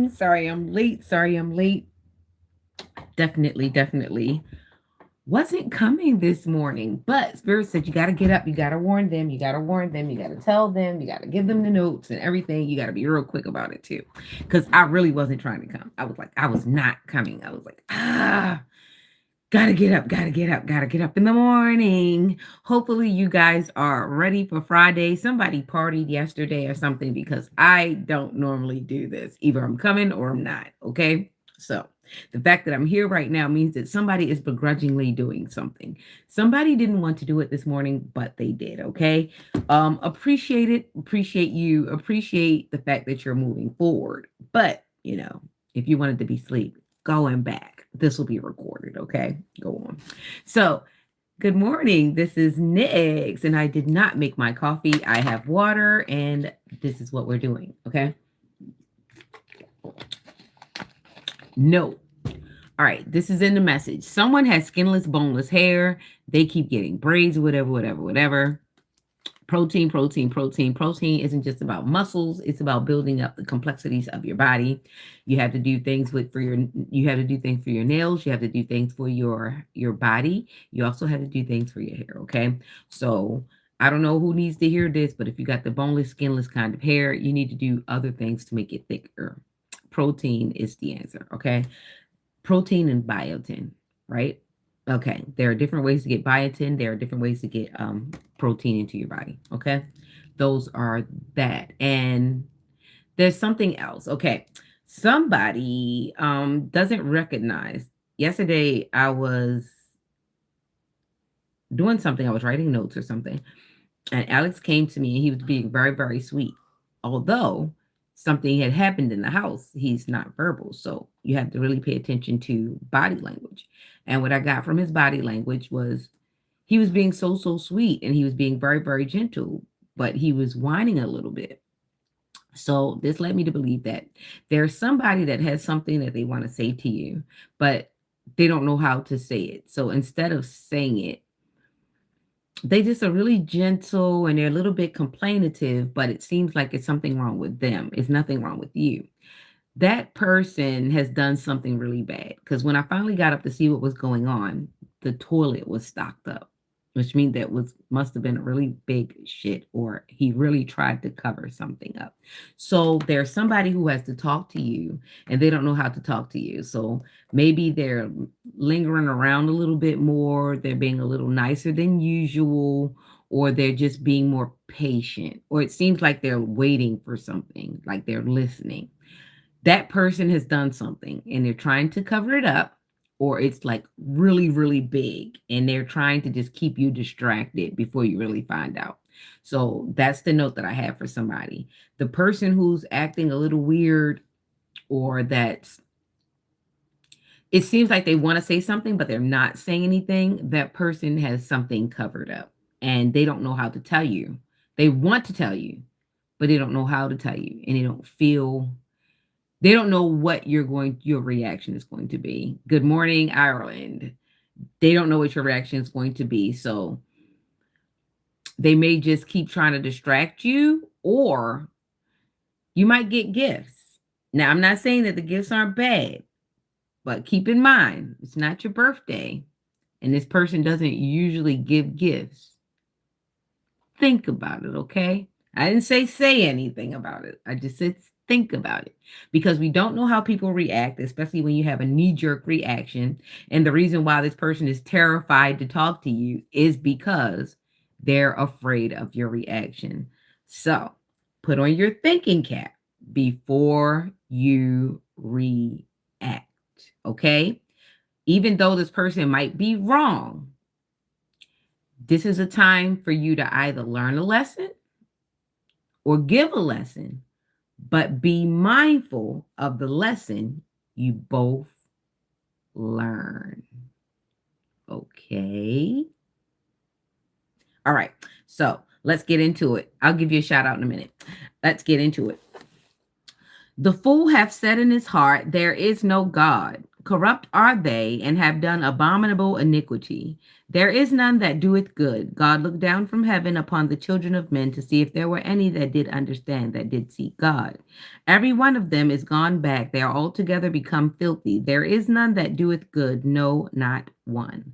Sorry I'm late. Sorry I'm late. Definitely wasn't coming this morning. But Spirit said you got to get up. You got to warn them. You got to warn them. You got to tell them. You got to give them the notes and everything. You got to be real quick about it too. Because I really wasn't trying to come. I was not coming. I was like, gotta get up, gotta get up in the morning. Hopefully, you guys are ready for Friday. Somebody partied yesterday or something because I don't normally do this. Either I'm coming or I'm not. Okay. So the fact that I'm here right now means that somebody is begrudgingly doing something. Somebody didn't want to do it this morning, but they did. Okay. Appreciate it. Appreciate you. Appreciate the fact that you're moving forward. But, if you wanted to be asleep, going back. This will be recorded, okay? Go on. So, good morning. This is Nix, and I did not make my coffee. I have water, and this is what we're doing, okay? No. All right, this is in the message. Someone has skinless, boneless hair. They keep getting braids, whatever. Protein isn't just about muscles. It's about building up the complexities of your body. You have to do things you have to do things for your nails. You have to do things for your body. You also have to do things for your hair. Okay. So I don't know who needs to hear this, but if you got the boneless, skinless kind of hair, you need to do other things to make it thicker. Protein is the answer. Okay. Protein and biotin, right? Okay, there are different ways to get biotin. There are different ways to get protein into your body. Okay, those are that. And there's something else. Okay, somebody doesn't recognize. Yesterday, I was doing something. I was writing notes or something, and Alex came to me and he was being very, very sweet. Although something had happened in the house, he's not verbal. So you have to really pay attention to body language. And what I got from his body language was he was being so, so sweet and he was being very, very gentle, but he was whining a little bit. So this led me to believe that there's somebody that has something that they want to say to you, but they don't know how to say it. So instead of saying it, they just are really gentle and they're a little bit complainative, but it seems like it's something wrong with them. It's nothing wrong with you. That person has done something really bad because when I finally got up to see what was going on, the toilet was stocked up, which means that must have been a really big shit, or he really tried to cover something up. So there's somebody who has to talk to you and they don't know how to talk to you. So maybe they're lingering around a little bit more, they're being a little nicer than usual, or they're just being more patient, or it seems like they're waiting for something, like they're listening. That person has done something and they're trying to cover it up, or it's like really, really big and they're trying to just keep you distracted before you really find out. So that's the note that I have for somebody. The person who's acting a little weird, or that it seems like they want to say something, but they're not saying anything, that person has something covered up and they don't know how to tell you. They want to tell you, but they don't know how to tell you, and they don't know what your reaction is going to be. Good morning, Ireland. They don't know what your reaction is going to be. So they may just keep trying to distract you, or you might get gifts. Now, I'm not saying that the gifts aren't bad, but keep in mind, it's not your birthday, and this person doesn't usually give gifts. Think about it, okay? I didn't say anything about it. I just said think about it, because we don't know how people react, especially when you have a knee jerk reaction. And the reason why this person is terrified to talk to you is because they're afraid of your reaction. So put on your thinking cap before you react, okay? Even though this person might be wrong, this is a time for you to either learn a lesson or give a lesson, but be mindful of the lesson you both learn. Okay. All right. So let's get into it. I'll give you a shout out in a minute. Let's get into it. The fool hath said in his heart, there is no God. Corrupt are they, and have done abominable iniquity. There is none that doeth good. God looked down from heaven upon the children of men to see if there were any that did understand, that did seek God. Every one of them is gone back. They are altogether become filthy. There is none that doeth good, no, not one.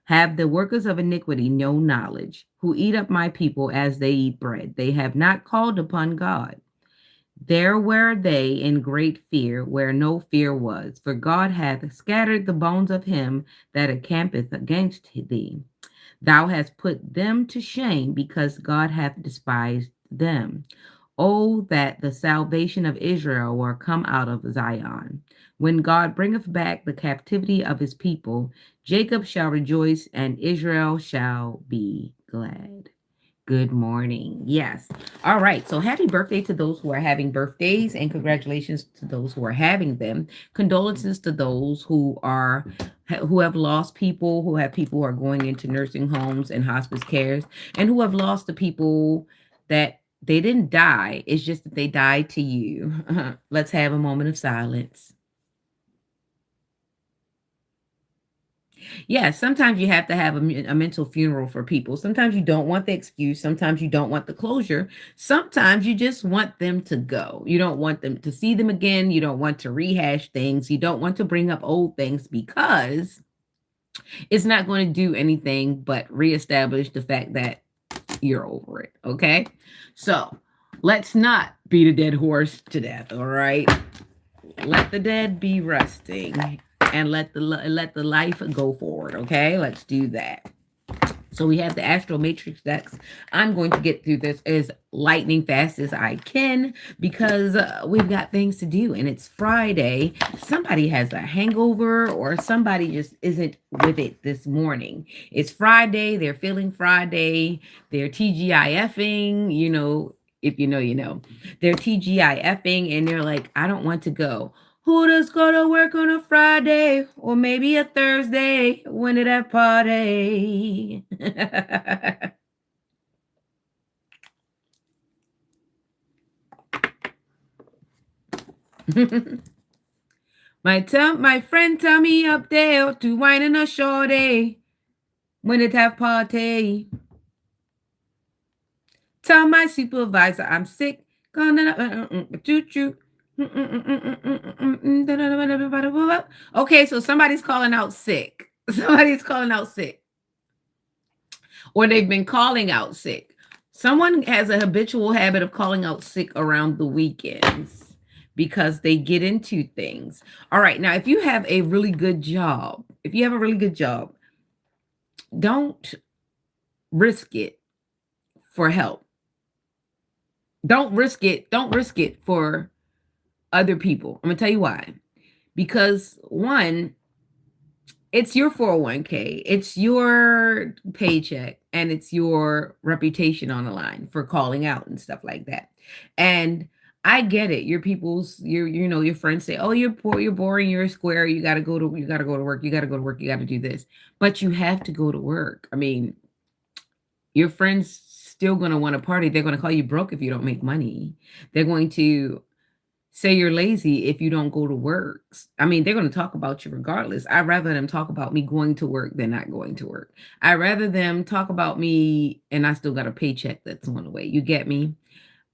Have the workers of iniquity no knowledge, who eat up my people as they eat bread? They have not called upon God. There were they in great fear, where no fear was, for God hath scattered the bones of him that encampeth against thee. Thou hast put them to shame, because God hath despised them. Oh, that the salvation of Israel were come out of Zion. When God bringeth back the captivity of his people, Jacob shall rejoice, and Israel shall be glad. Good morning. Yes. All right. So happy birthday to those who are having birthdays, and congratulations to those who are having them. Condolences to those who have lost people, who have people who are going into nursing homes and hospice cares, and who have lost the people that they didn't die. It's just that they died to you. Let's have a moment of silence. Yeah, sometimes you have to have a mental funeral for people. Sometimes you don't want the excuse. Sometimes you don't want the closure. Sometimes you just want them to go. You don't want them to see them again. You don't want to rehash things. You don't want to bring up old things, because it's not going to do anything but reestablish the fact that you're over it. Okay. So let's not beat a dead horse to death. All right. Let the dead be resting, and let the life go forward. Okay, let's do that. So we have the Astro Matrix decks. I'm going to get through this as lightning fast as I can, because we've got things to do, and it's Friday. Somebody has a hangover, or somebody just isn't with it this morning. It's Friday. They're feeling Friday. They're TGIFing, if you know, you know. They're TGIFing, and they're like, I don't want to go. Who does go to work on a Friday or maybe a Thursday when it have party? My friend tell me up there to wine in a shorty when it have party. Tell my supervisor I'm sick. Choo-choo. Okay, so somebody's calling out sick. Somebody's calling out sick. Or they've been calling out sick. Someone has a habitual habit of calling out sick around the weekends because they get into things. All right, now if you have a really good job, don't risk it for help. Don't risk it for other people. I'm going to tell you why. Because one, it's your 401k, it's your paycheck, and it's your reputation on the line for calling out and stuff like that. And I get it. Your friends say, "Oh, you're poor, you're boring, you're a square, you got to go to work, you got to do this." But you have to go to work. I mean, your friends still going to want to party. They're going to call you broke if you don't make money. They're going to say you're lazy if you don't go to work. I mean, they're going to talk about you regardless. I'd rather them talk about me going to work than not going to work. I'd rather them talk about me and I still got a paycheck that's on the way. You get me?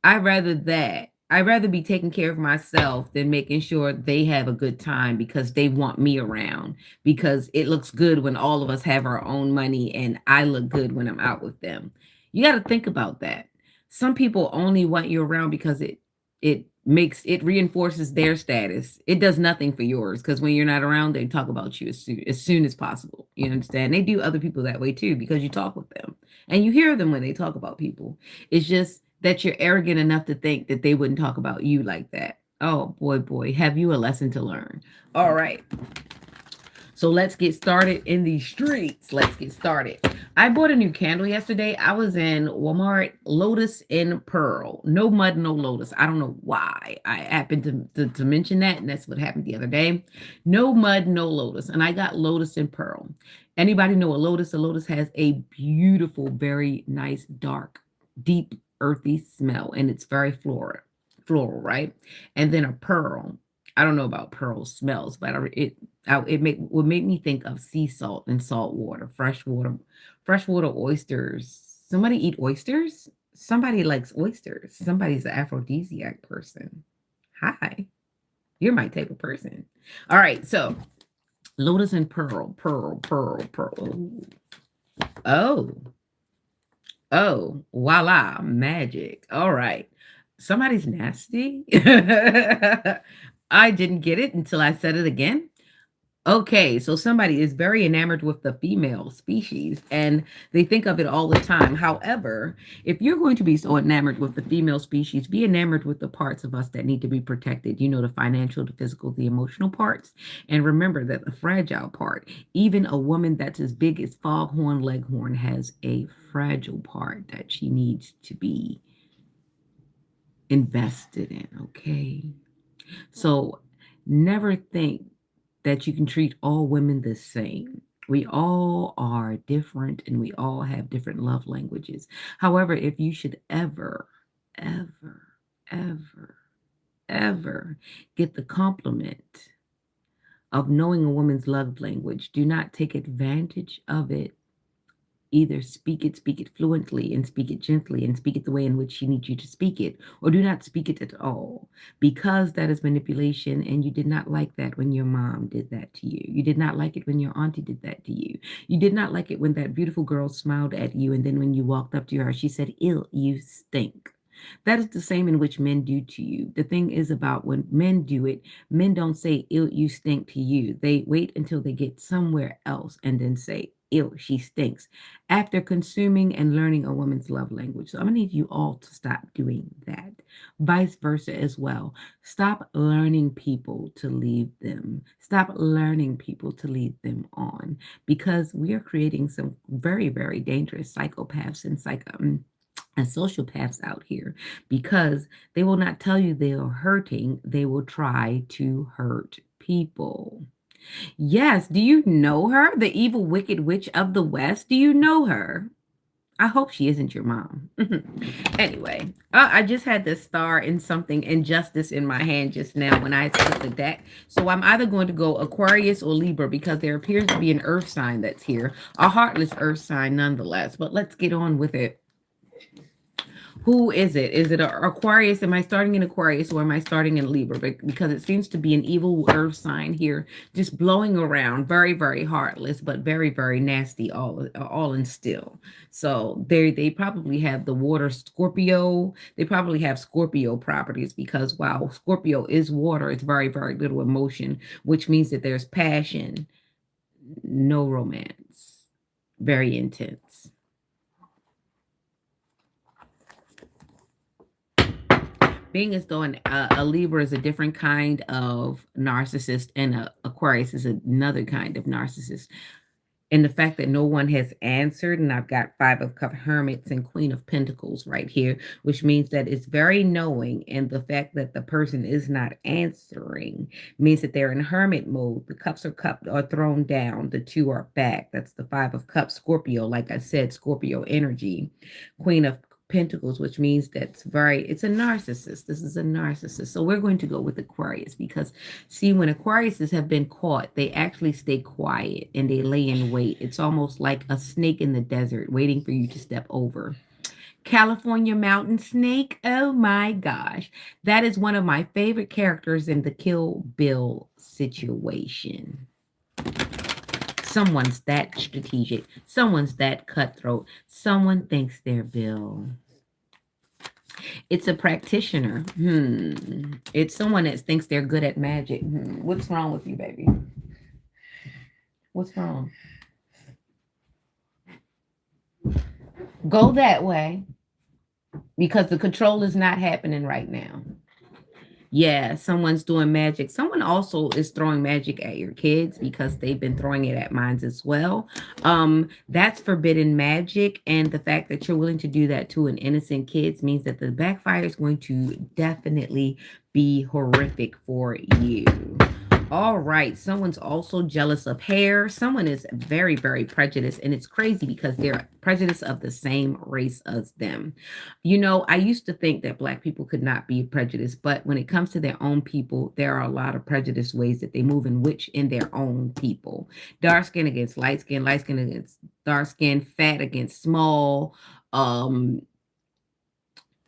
I'd rather that. I'd rather be taking care of myself than making sure they have a good time because they want me around, because it looks good when all of us have our own money and I look good when I'm out with them. You got to think about that. Some people only want you around because it reinforces their status. It does nothing for yours, because when you're not around, they talk about you as soon as possible. You understand? They do other people that way too, because you talk with them and you hear them when they talk about people. It's just that you're arrogant enough to think that they wouldn't talk about you like that. Oh boy, have you a lesson to learn. All right. So let's get started in these streets. Let's get started. I bought a new candle yesterday. I was in Walmart, Lotus in Pearl. No mud, no lotus. I don't know why I happened to mention that, and that's what happened the other day. No mud, no lotus. And I got Lotus in Pearl. Anybody know a lotus? A lotus has a beautiful, very nice, dark, deep, earthy smell, and it's very floral, right? And then a pearl. I don't know about pearl smells, but would make me think of sea salt and salt water, freshwater oysters. Somebody eat oysters? Somebody likes oysters. Somebody's an aphrodisiac person. Hi, you're my type of person. All right, so lotus and pearl. Oh, oh, voila, magic. All right. Somebody's nasty. I didn't get it until I said it again. Okay, so somebody is very enamored with the female species and they think of it all the time. However, if you're going to be so enamored with the female species, be enamored with the parts of us that need to be protected. You know, the financial, the physical, the emotional parts. And remember that the fragile part, even a woman that's as big as Foghorn Leghorn has a fragile part that she needs to be invested in, okay? So never think that you can treat all women the same. We all are different and we all have different love languages. However, if you should ever, ever, ever get the compliment of knowing a woman's love language, do not take advantage of it. Either speak it fluently and speak it gently and speak it the way in which she needs you to speak it, or do not speak it at all, because that is manipulation. And you did not like that when your mom did that to you. You did not like it when your auntie did that to you. You did not like it when that beautiful girl smiled at you. And then when you walked up to her, she said, "Ill, you stink." That is the same in which men do to you. The thing is about when men do it, men don't say, "Ill, you stink" to you. They wait until they get somewhere else and then say, "Ill, she stinks," after consuming and learning a woman's love language. So I'm going to need you all to stop doing that. Vice versa as well. Stop learning people to leave them. Stop learning people to lead them on, because we are creating some very, very dangerous psychopaths and sociopaths out here, because they will not tell you they are hurting. They will try to hurt people. Yes. Do you know her? The evil, wicked witch of the West? Do you know her? I hope she isn't your mom. Anyway, I just had this star in something, injustice, in my hand just now when I split the deck. So I'm either going to go Aquarius or Libra, because there appears to be an earth sign that's here, a heartless earth sign nonetheless. But let's get on with it. Who is it? Is it Aquarius? Am I starting in Aquarius or am I starting in Libra? Because it seems to be an evil earth sign here, just blowing around, very, very heartless, but very, very nasty, all in still. So they probably have the water Scorpio. They probably have Scorpio properties, because while Scorpio is water, it's very, very little emotion, which means that there's passion, no romance, very intense. Being as though a Libra is a different kind of narcissist and a Aquarius is another kind of narcissist. And the fact that no one has answered, and I've got Five of Cups, Hermits, and Queen of Pentacles right here, which means that it's very knowing. And the fact that the person is not answering means that they're in hermit mode. The cups are thrown down. The two are back. That's the Five of Cups, Scorpio. Like I said, Scorpio energy. Queen of Pentacles, which means it's a narcissist. This is a narcissist. So we're going to go with Aquarius, because see, when Aquariuses have been caught, they actually stay quiet and they lay in wait. It's almost like a snake in the desert waiting for you to step over. California mountain snake. Oh my gosh. That is one of my favorite characters in the Kill Bill situation. Someone's that strategic. Someone's that cutthroat. Someone thinks they're Bill. It's a practitioner. It's someone that thinks they're good at magic. What's wrong with you, baby? What's wrong? Go that way, because the control is not happening right now. Yeah, someone's doing magic. Someone also is throwing magic at your kids, because they've been throwing it at mine as well. That's forbidden magic. And the fact that you're willing to do that to an innocent kid means that the backfire is going to definitely be horrific for you. All right. Someone's also jealous of hair. Someone is very, very prejudiced. And it's crazy because they're prejudiced of the same race as them. You know, I used to think that Black people could not be prejudiced, but when it comes to their own people, there are a lot of prejudiced ways that they move in which in their own people. Dark skin against light skin against dark skin, fat against small.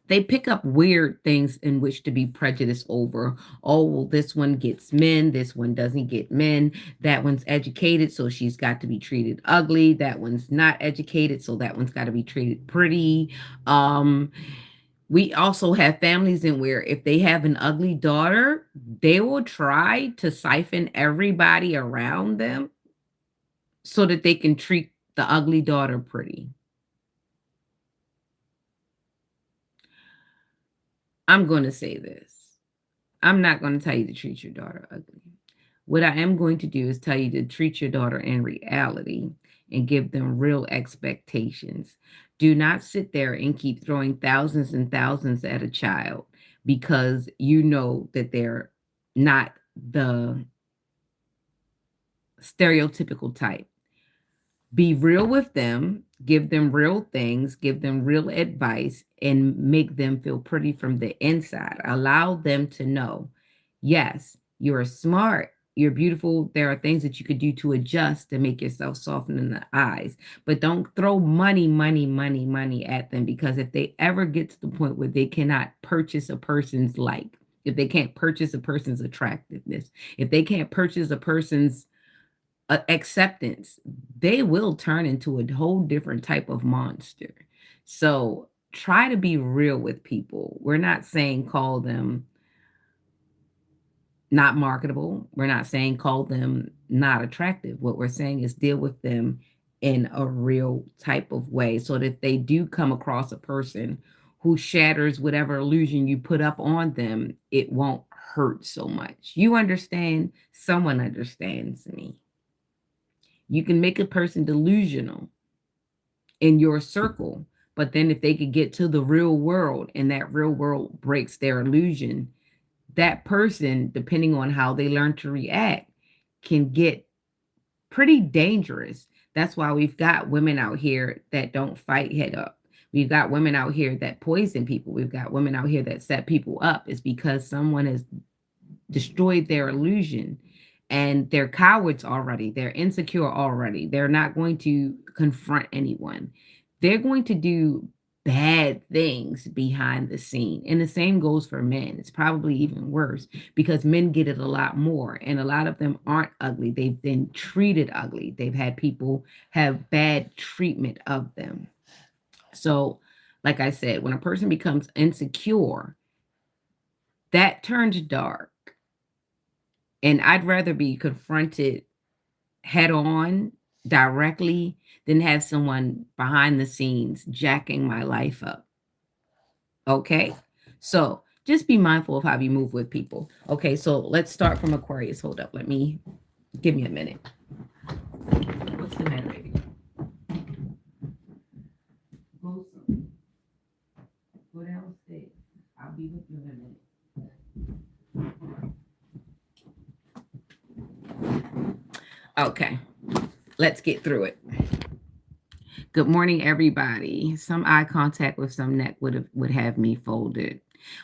They pick up weird things in which to be prejudiced over. Oh, well, this one gets men, this one doesn't get men. That one's educated, so she's got to be treated ugly. That one's not educated, so that one's got to be treated pretty. Um, we also have families in where if they have an ugly daughter, they will try to siphon everybody around them so that they can treat the ugly daughter pretty. I'm going to say this. I'm not going to tell you to treat your daughter ugly. What I am going to do is tell you to treat your daughter in reality and give them real expectations. Do not sit there and keep throwing thousands and thousands at a child because you know that they're not the stereotypical type. Be real with them, give them real things, give them real advice, and make them feel pretty from the inside. Allow them to know, yes, you're smart, you're beautiful. There are things that you could do to adjust to make yourself soften in the eyes, but don't throw money, money, money, money at them because if they ever get to the point where they cannot purchase a person's like, if they can't purchase a person's attractiveness, if they can't purchase a person's acceptance, they will turn into a whole different type of monster. So try to be real with people. We're not saying call them not marketable. We're not saying call them not attractive. What we're saying is deal with them in a real type of way so that if they do come across a person who shatters whatever illusion you put up on them, it won't hurt so much. You understand? Someone understands me. You can make a person delusional in your circle, but then if they could get to the real world and that real world breaks their illusion, that person, depending on how they learn to react, can get pretty dangerous. That's why we've got women out here that don't fight head up. We've got women out here that poison people. We've got women out here that set people up. It's because someone has destroyed their illusion and they're cowards already. They're insecure already. They're not going to confront anyone. They're going to do bad things behind the scene. And the same goes for men. It's probably even worse because men get it a lot more. And a lot of them aren't ugly. They've been treated ugly. They've had people have bad treatment of them. So, like I said, when a person becomes insecure, that turns dark. And I'd rather be confronted head on directly than have someone behind the scenes jacking my life up. Okay. So just be mindful of how you move with people. Okay. So let's start from Aquarius. Hold up. Give me a minute. What's the matter, baby? Go downstairs. I'll be with you in a minute. Okay, let's get through it. Good morning, everybody. Some eye contact with some neck would have me folded.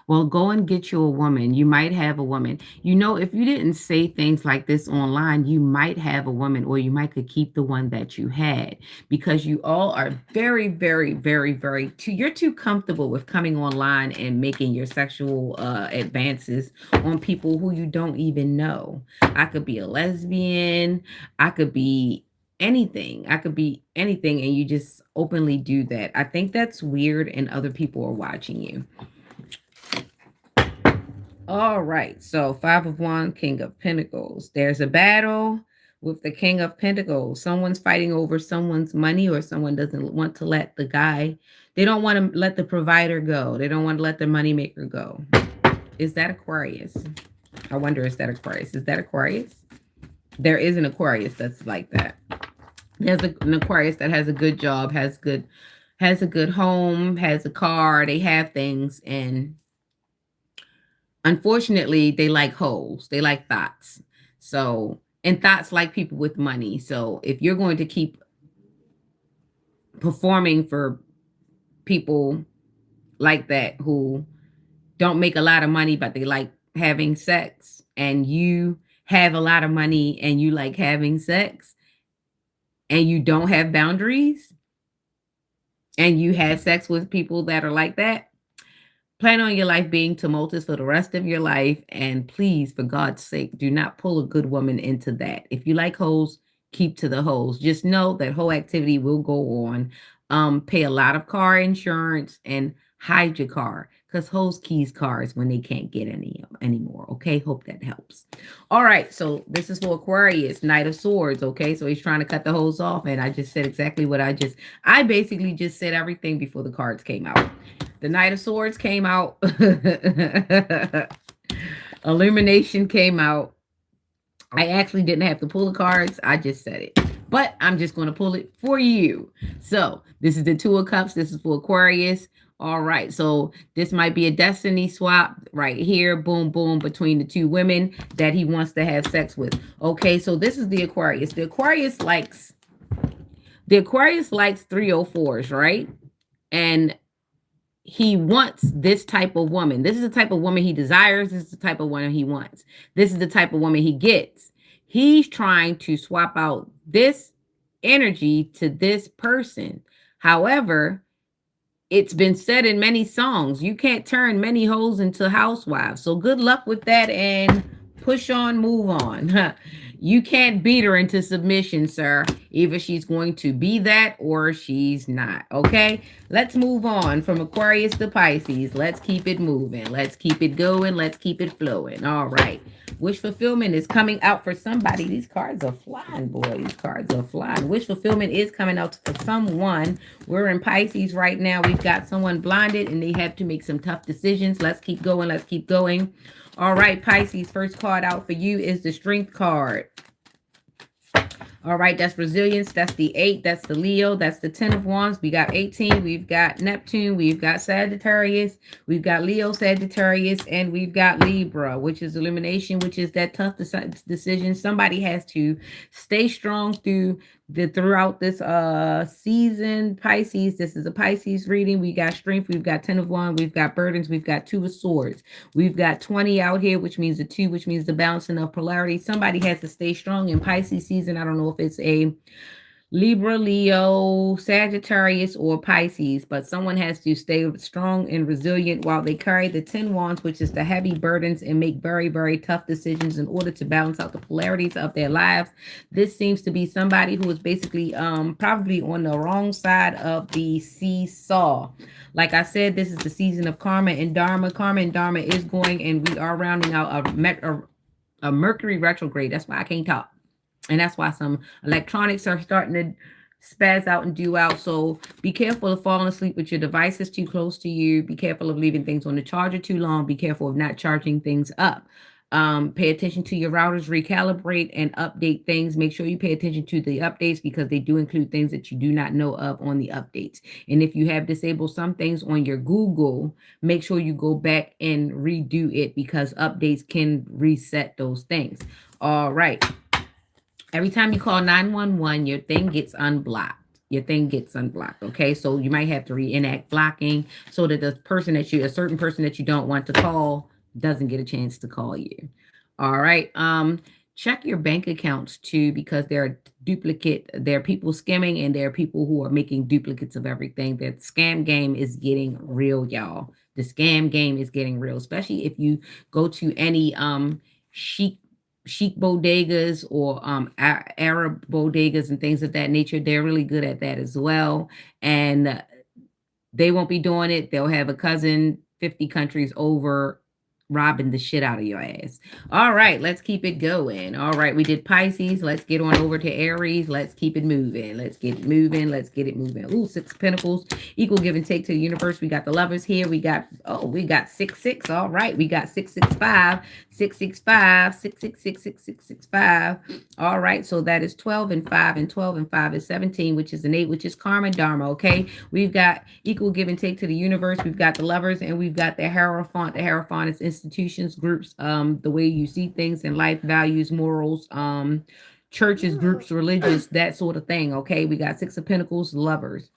Well, go and get you a woman. You might have a woman. You know, if you didn't say things like this online, you might have a woman, or you might could keep the one that you had because you all are very, very, very, very you're too comfortable with coming online and making your sexual advances on people who you don't even know. I could be a lesbian. I could be anything. I could be anything, and you just openly do that. I think that's weird, and other people are watching you. All right. So 5 of Wands, King of Pentacles. There's a battle with the King of Pentacles. Someone's fighting over someone's money, or someone doesn't want to let they don't want to let the provider go. They don't want to let the moneymaker go. Is that Aquarius? I wonder, is that Aquarius? Is that Aquarius? There is an Aquarius that's like that. There's an Aquarius that has a good job, has a good home, has a car, they have things, and unfortunately, they like holes. They like thoughts. So, and thoughts like people with money. So if you're going to keep performing for people like that who don't make a lot of money, but they like having sex, and you have a lot of money and you like having sex, and you don't have boundaries, and you have sex with people that are like that, plan on your life being tumultuous for the rest of your life. And please, for God's sake, do not pull a good woman into that. If you like hoes, keep to the hoes. Just know that whole activity will go on. Pay a lot of car insurance and hide your car, because hoes keys cars when they can't get any anymore. Okay, hope that helps. All right, so this is for Aquarius, Knight of Swords. Okay, so he's trying to cut the hose off, and I just said exactly what I basically just said everything before the cards came out. The Knight of Swords came out. Illumination came out. I actually didn't have to pull the cards. I just said it. But I'm just going to pull it for you. So this is the Two of Cups. This is for Aquarius. All right. So this might be a destiny swap right here. Boom, boom, between the two women that he wants to have sex with. Okay. So this is the Aquarius. The Aquarius likes 304s, right? And he wants this type of woman. This is the type of woman he desires. This is the type of woman he wants. This is the type of woman he gets. He's trying to swap out this energy to this person. However, it's been said in many songs, you can't turn many hoes into housewives. So good luck with that, and push on, move on. You can't beat her into submission, sir. Either she's going to be that or she's not. Okay, let's move on from Aquarius to Pisces. Let's keep it moving. Let's keep it going. Let's keep it flowing. All right. Wish fulfillment is coming out for somebody. These cards are flying, boy. These cards are flying. Wish fulfillment is coming out for someone. We're in Pisces right now. We've got someone blinded and they have to make some tough decisions. Let's keep going. Let's keep going. All right, Pisces, first card out for you is the Strength card. All right, that's resilience. That's the 8. That's the Leo. That's the 10 of Wands. We got 18. We've got Neptune. We've got Sagittarius. We've got Leo, Sagittarius, and we've got Libra, which is illumination, which is that tough decision. Somebody has to stay strong throughout this season. Pisces, this is a Pisces reading. We got strength. We've got 10 of Wands. We've got burdens. We've got 2 of Swords. We've got 20 out here, which means the 2, which means the balancing of polarity. Somebody has to stay strong in Pisces season. I don't know if it's a Libra, Leo, Sagittarius, or Pisces, but someone has to stay strong and resilient while they carry the 10 wands, which is the heavy burdens, and make very, very tough decisions in order to balance out the polarities of their lives. This seems to be somebody who is basically probably on the wrong side of the seesaw. Like I said, this is the season of karma and dharma. Karma and dharma is going, and we are rounding out a Mercury retrograde. That's why I can't talk. And that's why some electronics are starting to spaz out and do out. So be careful of falling asleep with your devices too close to you. Be careful of leaving things on the charger too long. Be careful of not charging things up. Pay attention to your routers, recalibrate and update things. Make sure you pay attention to the updates, because they do include things that you do not know of on the updates. And if you have disabled some things on your Google, make sure you go back and redo it, because updates can reset those things. All right. Every time you call 911, your thing gets unblocked. Your thing gets unblocked. Okay. So you might have to reenact blocking so that a certain person that you don't want to call doesn't get a chance to call you. All right. Check your bank accounts too, because there are people skimming, and there are people who are making duplicates of everything. That scam game is getting real, y'all. The scam game is getting real, especially if you go to any chic bodegas or Arab bodegas and things of that nature. They're really good at that as well. And they won't be doing it. They'll have a cousin 50 countries over robbing the shit out of your ass. All right, let's keep it going. All right, we did Pisces. Let's get on over to Aries. Let's keep it moving. Let's get it moving. Let's get it moving. Ooh, 6 of Pentacles. Equal give and take to the universe. We got the Lovers here. We got 6. All right, we got 665, 665, 666, 6665. All right, so that is 12 and 5, and 12 and 5 is 17, which is an 8, which is karma dharma. Okay, we've got equal give and take to the universe. We've got the Lovers, and we've got the Hierophant. The Hierophant is institutions, groups, the way you see things in life, values, morals, churches, groups, religious, that sort of thing. Okay, we got Six of Pentacles, lovers.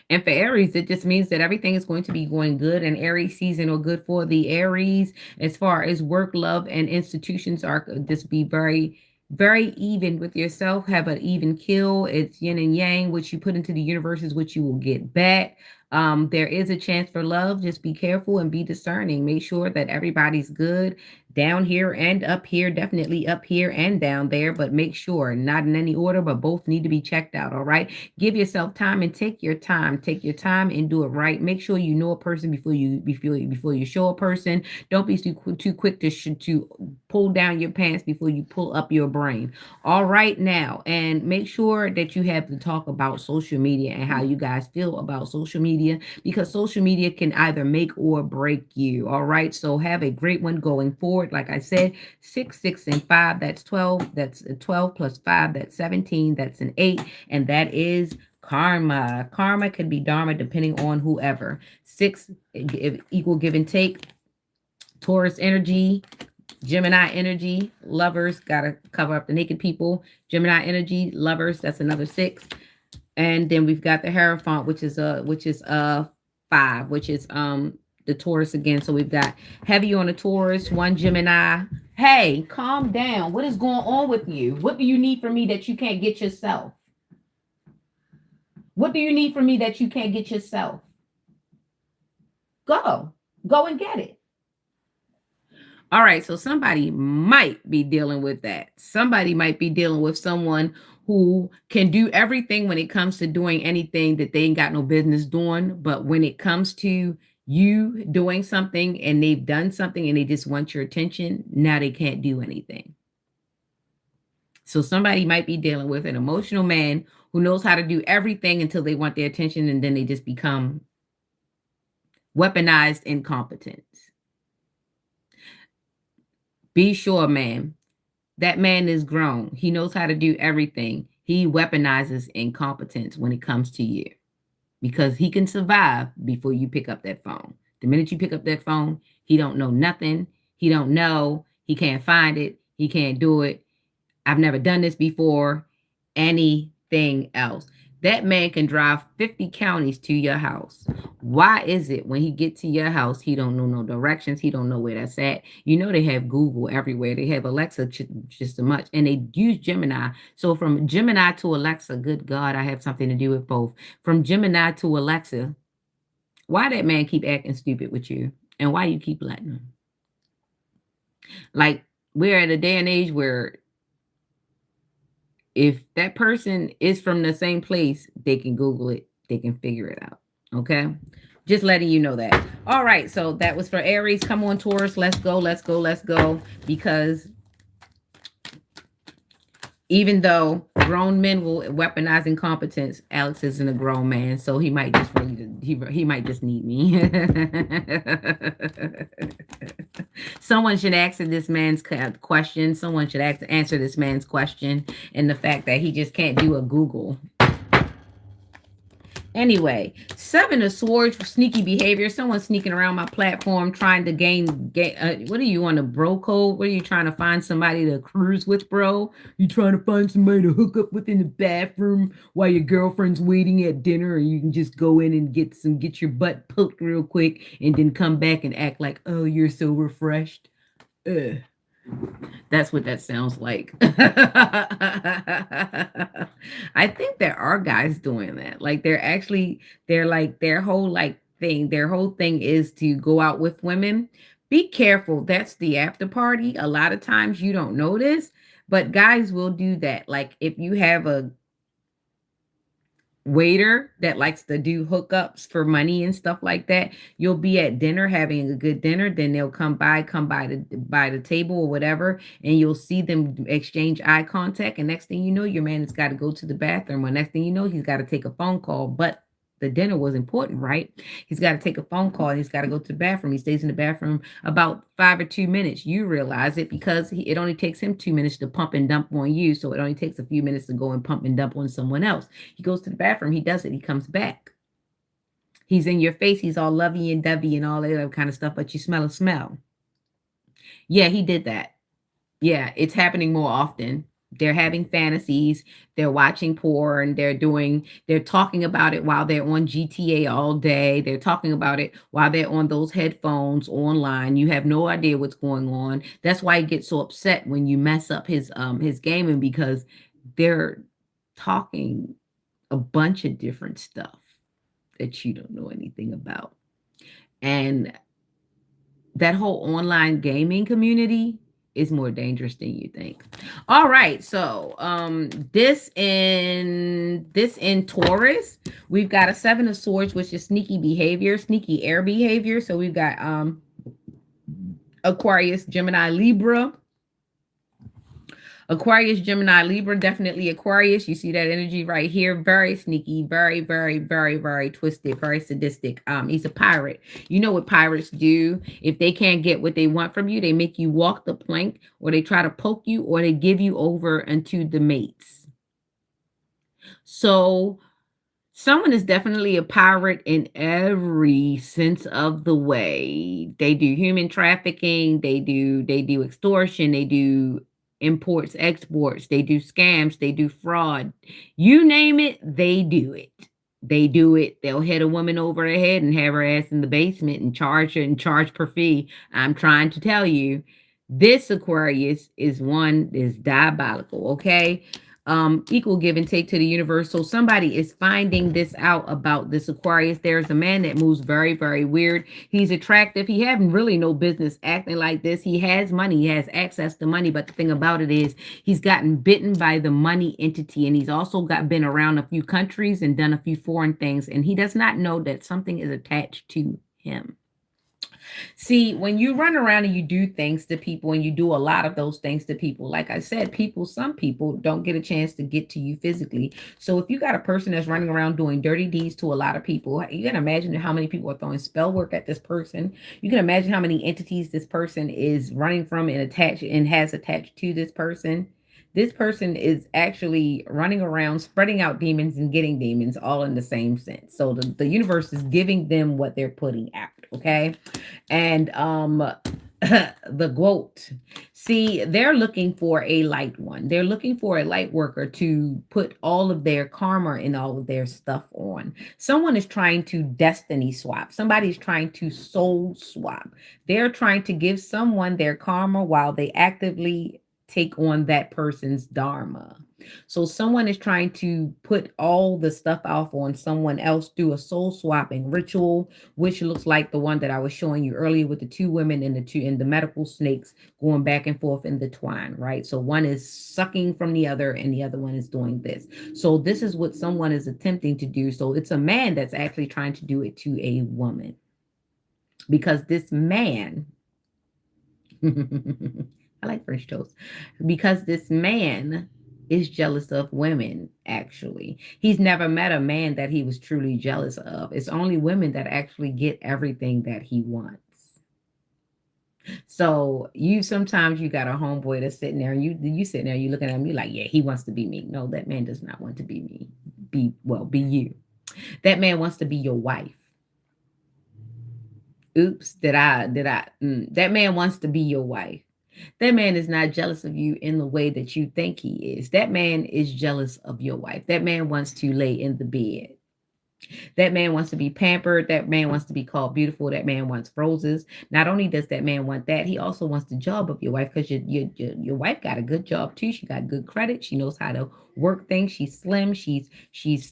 And for Aries, it just means that everything is going to be going good in Aries season, or good for the Aries as far as work, love, and institutions are. Just be very, very even with yourself. Have an even kill. It's yin and yang. What you put into the universe is what you will get back. There is a chance for love. Just be careful and be discerning. Make sure that everybody's good down here and up here, definitely up here and down there, but make sure not in any order, but both need to be checked out. All right. Give yourself time and take your time. Take your time and do it right. Make sure you know a person before you show a person. Don't be too quick to pull down your pants before you pull up your brain. All right now, and make sure that you have to talk about social media and how you guys feel about social media, because social media can either make or break you. All right. So have a great one going forward. Like I said, 6, 6, and 5, that's 12. That's 12 plus 5, that's 17. That's an 8. And that is karma. Karma could be dharma depending on whoever. 6 equal give and take. Taurus energy, Gemini energy, lovers, gotta cover up the naked people. Gemini energy, lovers, that's another 6. And then we've got the Hierophant, which is 5, which is the Taurus again. So we've got heavy on the Taurus, 1 Gemini. Hey, calm down. What is going on with you? What do you need from me that you can't get yourself? What do you need from me that you can't get yourself? Go and get it. All right. So somebody might be dealing with that. Somebody might be dealing with someone who can do everything when it comes to doing anything that they ain't got no business doing. But when it comes to you doing something and they've done something and they just want your attention, now they can't do anything. So somebody might be dealing with an emotional man who knows how to do everything until they want their attention, and then they just become weaponized incompetence. Be sure, man, that man is grown. He knows how to do everything. He weaponizes incompetence when it comes to you, because he can survive before you pick up that phone. The minute you pick up that phone, he don't know nothing. He don't know. He can't find it. He can't do it. I've never done this before. Anything else. That man can drive 50 counties to your house. Why is it when he get to your house, he don't know no directions? He don't know where that's at. You know, they have Google everywhere. They have Alexa just as much, and they use Gemini. So from Gemini to Alexa, good God, I have something to do with both. From Gemini to Alexa, why that man keep acting stupid with you, and why you keep letting him? Like, we're at a day and age where if that person is from the same place, they can Google it. They can figure it out. Okay. Just letting you know that. All right. So that was for Aries. Come on, Taurus. Let's go. Let's go. Let's go. Because even though grown men will weaponize incompetence, Alex isn't a grown man, so he might just he might just need me. Someone should answer this man's question. Someone should answer this man's question, and the fact that he just can't do a Google. Anyway, 7 of Swords for sneaky behavior. Someone sneaking around my platform trying to gain what are you on a bro code? What are you trying to find somebody to cruise with, bro? You trying to find somebody to hook up with in the bathroom while your girlfriend's waiting at dinner, and you can just go in and get your butt poked real quick and then come back and act like, oh, you're so refreshed. That's what that sounds like. I think there are guys doing that. Like their whole thing is to go out with women. Be careful. That's the after party. A lot of times you don't notice, but guys will do that. Like if you have a waiter that likes to do hookups for money and stuff like that, you'll be at dinner having a good dinner, then they'll come by the table or whatever, and you'll see them exchange eye contact, and next thing you know, your man has got to go to the bathroom, or next thing you know, he's got to take a phone call. But the dinner was important, right? He's got to take a phone call, and he's got to go to the bathroom. He stays in the bathroom about 5 or 2 minutes. You realize it because it only takes him 2 minutes to pump and dump on you. So it only takes a few minutes to go and pump and dump on someone else. He goes to the bathroom. He does it. He comes back. He's in your face. He's all lovey and dovey and all that other kind of stuff, but you smell a smell. Yeah, he did that. Yeah, it's happening more often. They're having fantasies, they're watching porn, they're talking about it while they're on GTA all day. They're talking about it while they're on those headphones online. You have no idea what's going on. That's why he gets so upset when you mess up his gaming, because they're talking a bunch of different stuff that you don't know anything about. And that whole online gaming community is more dangerous than you think. All right, so this in Taurus, we've got a seven of swords, which is sneaky behavior, sneaky air behavior. So we've got Aquarius, Gemini, Libra. Aquarius, Gemini, Libra, definitely Aquarius. You see that energy right here. Very sneaky, very, very, very, very twisted, very sadistic. He's a pirate. You know what pirates do? If they can't get what they want from you, they make you walk the plank, or they try to poke you, or they give you over unto the mates. So someone is definitely a pirate in every sense of the way. They do human trafficking, they do extortion, they do imports, exports, they do scams, they do fraud. You name it, they do it. They do it. They'll hit a woman over the head and have her ass in the basement and charge her and charge per fee. I'm trying to tell you, this Aquarius is diabolical, okay? Equal give and take to the universe. So somebody is finding this out about this Aquarius. There's a man that moves very, very weird. He's attractive. He having really no business acting like this. He has money. He has access to money. But the thing about it is he's gotten bitten by the money entity. And he's also been around a few countries and done a few foreign things. And he does not know that something is attached to him. See, when you run around and you do things to people, and you do a lot of those things to people, like I said, some people don't get a chance to get to you physically. So if you got a person that's running around doing dirty deeds to a lot of people, you can imagine how many people are throwing spell work at this person. You can imagine how many entities this person is running from and has attached to this person. This person is actually running around spreading out demons and getting demons all in the same sense. So the universe is giving them what they're putting out. Okay. And the goat. See, they're looking for a light one. They're looking for a light worker to put all of their karma and all of their stuff on. Someone is trying to destiny swap. Somebody's trying to soul swap. They're trying to give someone their karma while they actively take on that person's dharma. So someone is trying to put all the stuff off on someone else through a soul swapping ritual, which looks like the one that I was showing you earlier with the two women and the medical snakes going back and forth in the twine, right? So one is sucking from the other and the other one is doing this. So this is what someone is attempting to do. So it's a man that's actually trying to do it to a woman, because this man I like French toast, because this man is jealous of women, actually. He's never met a man that he was truly jealous of. It's only women that actually get everything that he wants. So sometimes you got a homeboy that's sitting there, and you sitting there, you looking at him, you like, yeah, he wants to be me. No, that man does not want to be me. Be you. That man wants to be your wife. Oops, that man wants to be your wife. That man is not jealous of you in the way that you think he is. That man is jealous of your wife. That man wants to lay in the bed. That man wants to be pampered. That man wants to be called beautiful. That man wants roses. Not only does that man want that, he also wants the job of your wife, because your wife got a good job too. She got good credit. She knows how to work things. She's slim. She's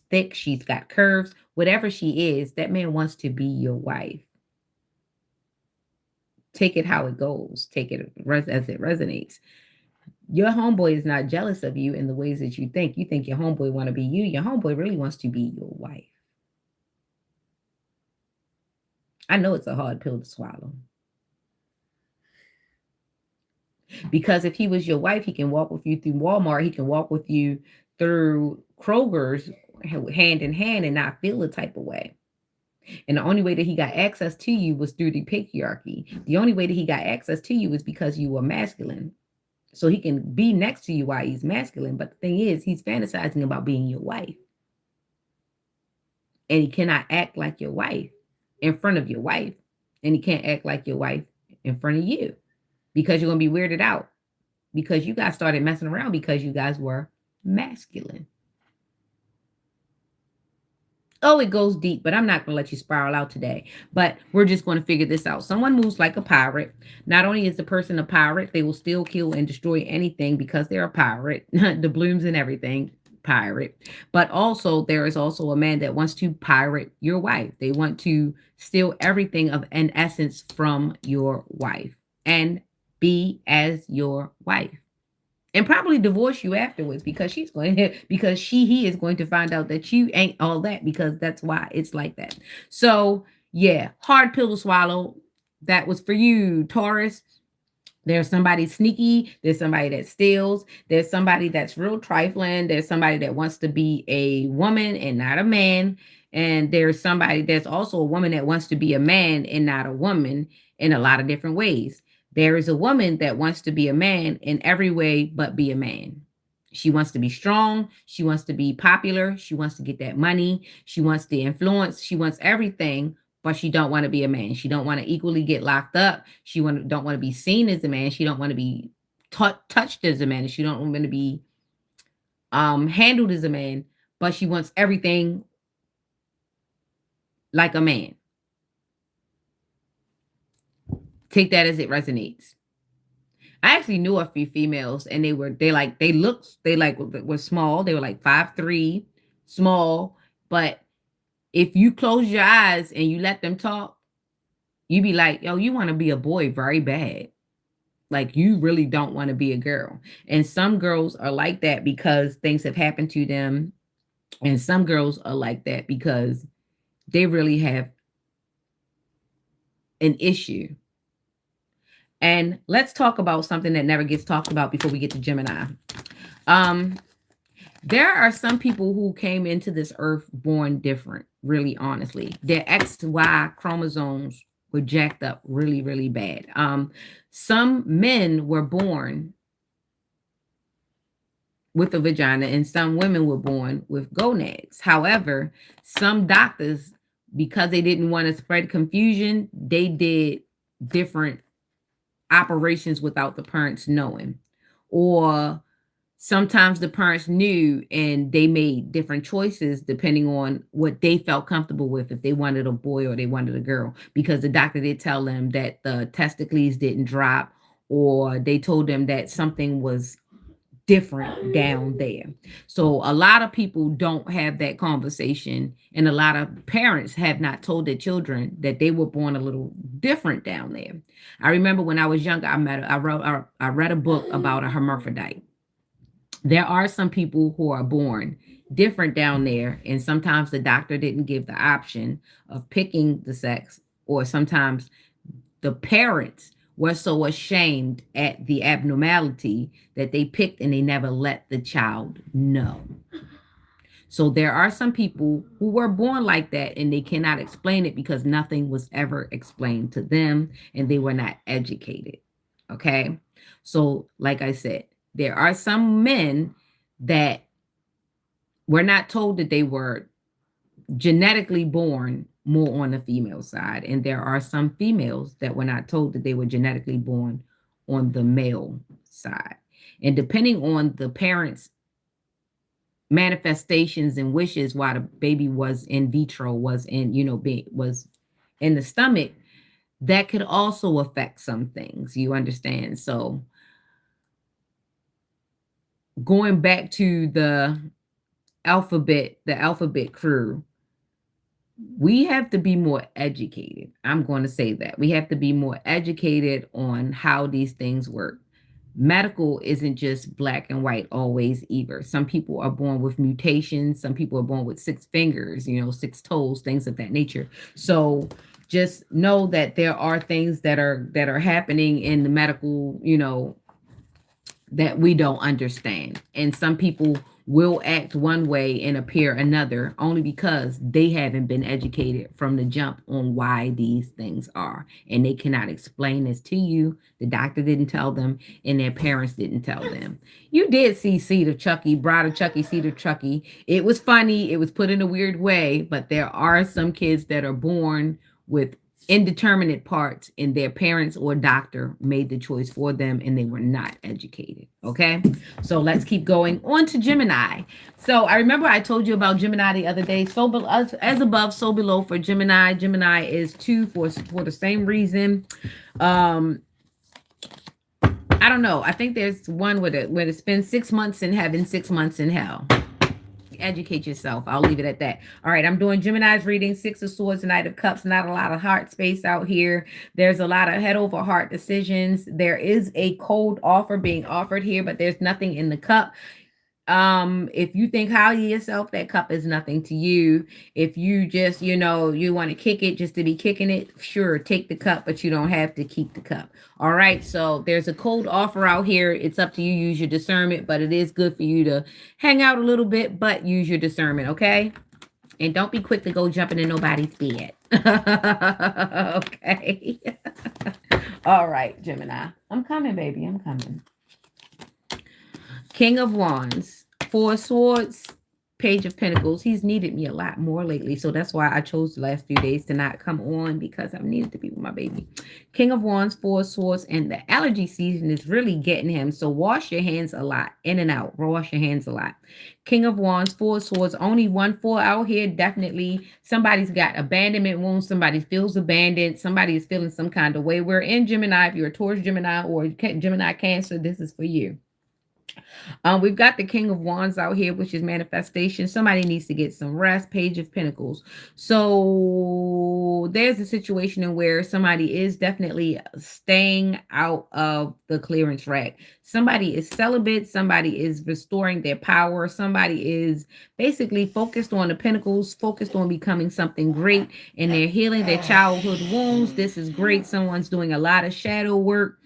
thick. She's got curves. Whatever she is, that man wants to be your wife. Take it how it goes. Take it as it resonates. Your homeboy is not jealous of you in the ways that you think. You think your homeboy want to be you. Your homeboy really wants to be your wife. I know it's a hard pill to swallow. Because if he was your wife, he can walk with you through Walmart. He can walk with you through Kroger's hand in hand and not feel the type of way. And the only way that he got access to you was through the patriarchy. The only way that he got access to you is because you were masculine. So he can be next to you while he's masculine. But the thing is, he's fantasizing about being your wife. and he cannot act like your wife in front of your wife, and he can't act like your wife in front of you, because you're going to be weirded out, because you guys started messing around because you guys were masculine. Oh, it goes deep, but I'm not going to let you spiral out today. But we're just going to figure this out. Someone moves like a pirate. Not only is the person a pirate, they will still kill and destroy anything because they're a pirate. The blooms and everything, pirate. But also, there is also a man that wants to pirate your wife. They want to steal everything of an essence from your wife and be as your wife, and probably divorce you afterwards, because he is going to find out that you ain't all that, because that's why it's like that. So yeah, hard pill to swallow. That was for you, Taurus. There's somebody sneaky, there's somebody that steals, there's somebody that's real trifling, there's somebody that wants to be a woman and not a man, and there's also a woman that wants to be a man and not a woman, in a lot of different ways. There is a woman that wants to be a man in every way but be a man. She wants to be strong, she wants to be popular, she wants to get that money, she wants the influence, she wants everything, but she don't want to be a man. She don't want to equally get locked up. Don't want to be seen as a man. She don't want to be touched as a man. She don't want to be handled as a man, but she wants everything like a man. Take that as it resonates. I actually knew a few females, and they were small. They were like 5'3", small. But if you close your eyes and you let them talk, you be like, yo, you want to be a boy very bad. Like, you really don't want to be a girl. And some girls are like that because things have happened to them. And some girls are like that because they really have an issue. And let's talk about something that never gets talked about before we get to Gemini. There are some people who came into this earth born different, really honestly. Their XY chromosomes were jacked up really, really bad. Some men were born with a vagina, and some women were born with gonads. However, some doctors, because they didn't want to spread confusion, they did different operations without the parents knowing. Or sometimes the parents knew and they made different choices depending on what they felt comfortable with, if they wanted a boy or they wanted a girl, because the doctor did tell them that the testicles didn't drop, or they told them that something was different down there. So a lot of people don't have that conversation, and a lot of parents have not told their children that they were born a little different down there. I remember when I was younger, I read a book about a hermaphrodite. There are some people who are born different down there, and sometimes the doctor didn't give the option of picking the sex, or sometimes the parents were so ashamed at the abnormality that they picked and they never let the child know. So there are some people who were born like that, and they cannot explain it because nothing was ever explained to them and they were not educated. Okay. So like I said, there are some men that were not told that they were genetically born more on the female side, and there are some females that were not told that they were genetically born on the male side. And depending on the parents' manifestations and wishes while the baby was in vitro, was in the stomach, that could also affect some things, you understand? So going back to the alphabet crew, we have to be more educated. I'm going to say that. We have to be more educated on how these things work. Medical isn't just black and white always either. Some people are born with mutations. Some people are born with 6 fingers, 6 toes, things of that nature. So just know that there are things that are happening in the medical, that we don't understand. And some people will act one way and appear another only because they haven't been educated from the jump on why these things are. And they cannot explain this to you. The doctor didn't tell them, and their parents didn't tell them. You did see Seed of Chucky, Bride of Chucky, Seed of Chucky. It was funny. It was put in a weird way, but there are some kids that are born with indeterminate parts, and their parents or doctor made the choice for them, and they were not educated. Okay, so let's keep going on to Gemini. So I remember I told you about Gemini the other day. So as above, so below for Gemini. Gemini is 2 for the same reason. I don't know. I think there's one where it spends 6 months in heaven, 6 months in hell. Educate yourself. I'll leave it at that. All right, I'm doing Gemini's reading. 6 of Swords, Knight of Cups. Not a lot of heart space out here. There's a lot of head over heart decisions. There is a cold offer being offered here, but there's nothing in the cup. If you think highly of yourself, that cup is nothing to you. If you just, you want to kick it just to be kicking it, sure, take the cup, but you don't have to keep the cup. All right, so there's a cold offer out here. It's up to you. Use your discernment, but it is good for you to hang out a little bit, but use your discernment, okay? And don't be quick to go jumping in nobody's bed. Okay. All right, Gemini. I'm coming, baby. I'm coming. King of Wands, 4 Swords, Page of Pentacles. He's needed me a lot more lately, so that's why I chose the last few days to not come on, because I've needed to be with my baby. King of Wands, 4 Swords, and the allergy season is really getting him, so wash your hands a lot, in and out. Wash your hands a lot. King of Wands, 4 Swords, only 1-4 out here. Definitely somebody's got abandonment wounds. Somebody feels abandoned. Somebody is feeling some kind of way. We're in Gemini. If you're a Taurus, Gemini, or Gemini, Cancer, this is for you. We've got the King of Wands out here, which is manifestation. Somebody needs to get some rest. Page of Pentacles. So there's a situation in where somebody is definitely staying out of the clearance rack. Somebody is celibate. Somebody is restoring their power. Somebody is basically focused on the pentacles, focused on becoming something great, and they're healing their childhood wounds. This is great. Someone's doing a lot of shadow work.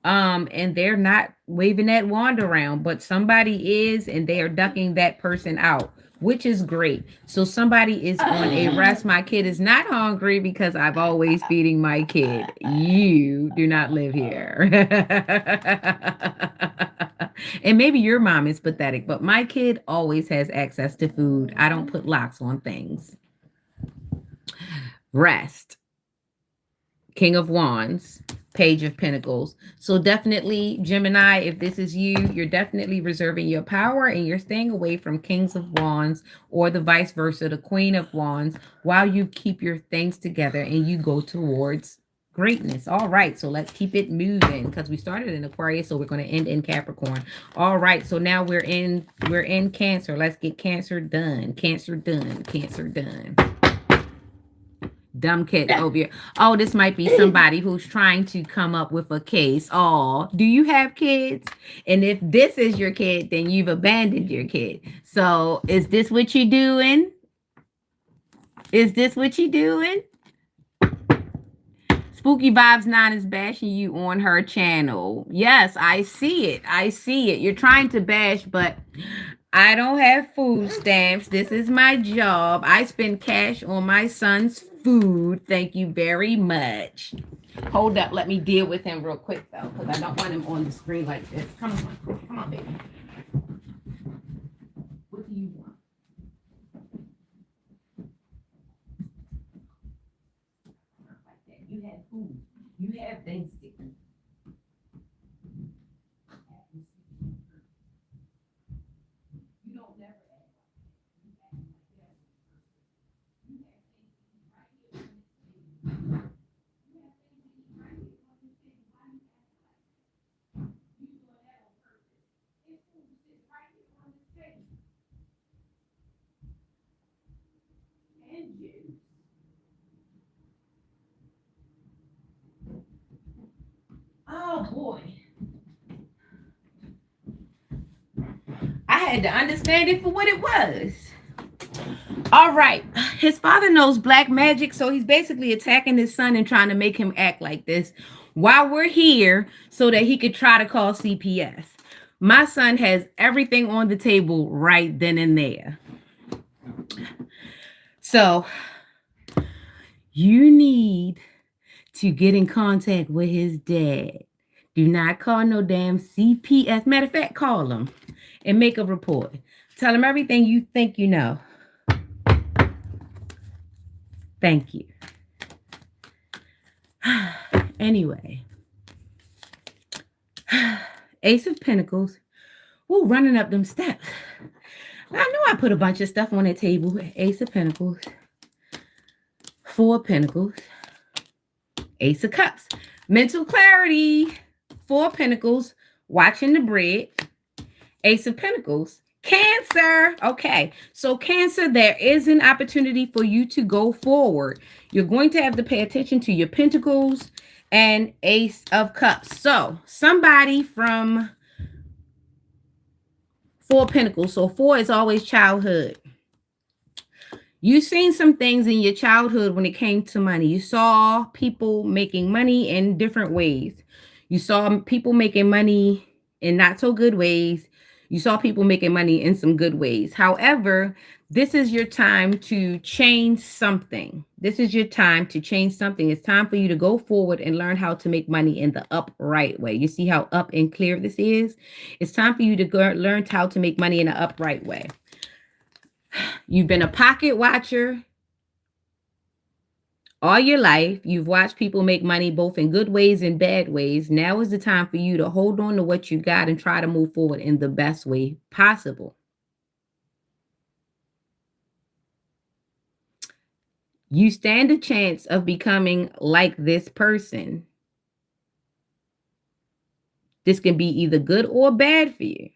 And they're not waving that wand around, but somebody is, and they are ducking that person out, which is great. So somebody is on a rest. My kid is not hungry because I've always feeding my kid. You do not live here. And maybe your mom is pathetic, but my kid always has access to food. I don't put locks on things. Rest. King of Wands, Page of Pentacles. So definitely, Gemini, if this is you, you're definitely reserving your power, and you're staying away from Kings of Wands, or the vice versa, the Queen of Wands, while you keep your things together and you go towards greatness. All right, so let's keep it moving, because we started in Aquarius, so we're going to end in Capricorn. All right, so now we're in Cancer. Let's get Cancer done. Cancer done. Cancer done. Dumb kid over here. Oh, this might be somebody who's trying to come up with a case. Oh, do you have kids? And if this is your kid, then you've abandoned your kid. So is this what you're doing? Is this what you're doing? Spooky Vibes 9 is bashing you on her channel. Yes, I see it. I see it. You're trying to bash, but I don't have food stamps. This is my job. I spend cash on my son's food. Thank you very much. Hold up. Let me deal with him real quick, though, because I don't want him on the screen like this. Come on. Come on, baby. What do you want? Not like that. You have food. You have things to eat. Oh boy. I had to understand it for what it was. All right. His father knows black magic, so he's basically attacking his son and trying to make him act like this while we're here so that he could try to call CPS. My son has everything on the table right then and there. So you need to get in contact with his dad. Do not call no damn CPS. Matter of fact, call him and make a report. Tell him everything you think you know. Thank you. Anyway, Ace of Pentacles. Ooh, running up them steps. I know I put a bunch of stuff on that table. Ace of Pentacles. Four of Pentacles. Ace of Cups. Mental clarity. Four of Pentacles. Watching the bread. Ace of Pentacles. Cancer. Okay. So Cancer, there is an opportunity for you to go forward. You're going to have to pay attention to your Pentacles and Ace of Cups. So somebody from Four Pentacles. So four is always childhood. You've seen some things in your childhood when it came to money. You saw people making money in different ways. You saw people making money in not so good ways. You saw people making money in some good ways. However, this is your time to change something. This is your time to change something. It's time for you to go forward and learn how to make money in the upright way. You see how up and clear this is? It's time for you to learn how to make money in an upright way. You've been a pocket watcher all your life. You've watched people make money both in good ways and bad ways. Now is the time for you to hold on to what you got and try to move forward in the best way possible. You stand a chance of becoming like this person. This can be either good or bad for you.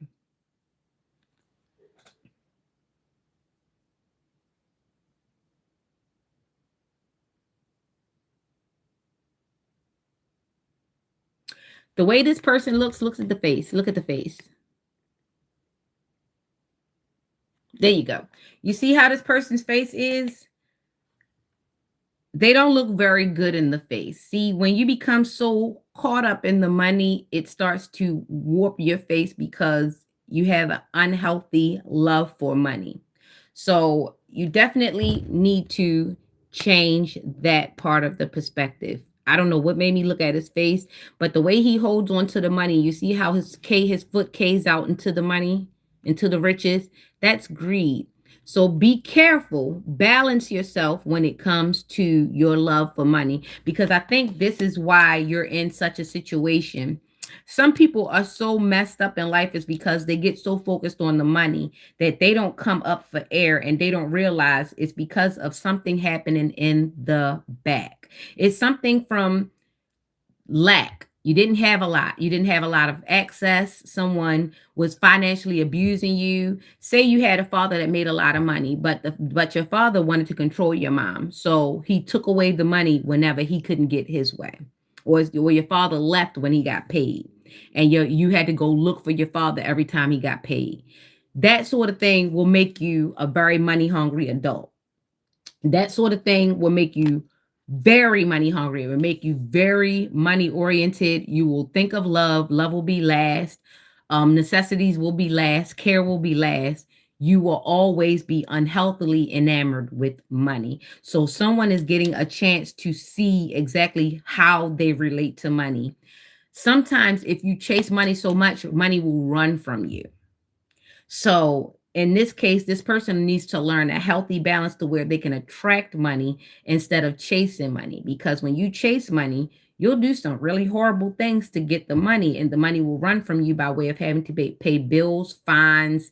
The way this person looks at the face. Look at the face. There you go. You see how this person's face is? They don't look very good in the face. See, when you become so caught up in the money, it starts to warp your face because you have an unhealthy love for money. So you definitely need to change that part of the perspective. I don't know what made me look at his face, but the way he holds on to the money, you see how his foot K's out into the money, into the riches. That's greed. So be careful, balance yourself when it comes to your love for money, because I think this is why you're in such a situation. Some people are so messed up in life is because they get so focused on the money that they don't come up for air, and they don't realize it's because of something happening in the back. It's something from lack. You didn't have a lot. You didn't have a lot of access. Someone was financially abusing you. Say you had a father that made a lot of money, but your father wanted to control your mom. So he took away the money whenever he couldn't get his way. Or your father left when he got paid. And you had to go look for your father every time he got paid. That sort of thing will make you a very money hungry adult. That sort of thing will make you very money hungry. It will make you very money oriented. You will think of love. Love will be last. Necessities will be last. Care will be last. You will always be unhealthily enamored with money. So someone is getting a chance to see exactly how they relate to money. Sometimes if you chase money so much, money will run from you. So in this case, this person needs to learn a healthy balance to where they can attract money instead of chasing money. Because when you chase money, you'll do some really horrible things to get the money, and the money will run from you by way of having to pay bills, fines,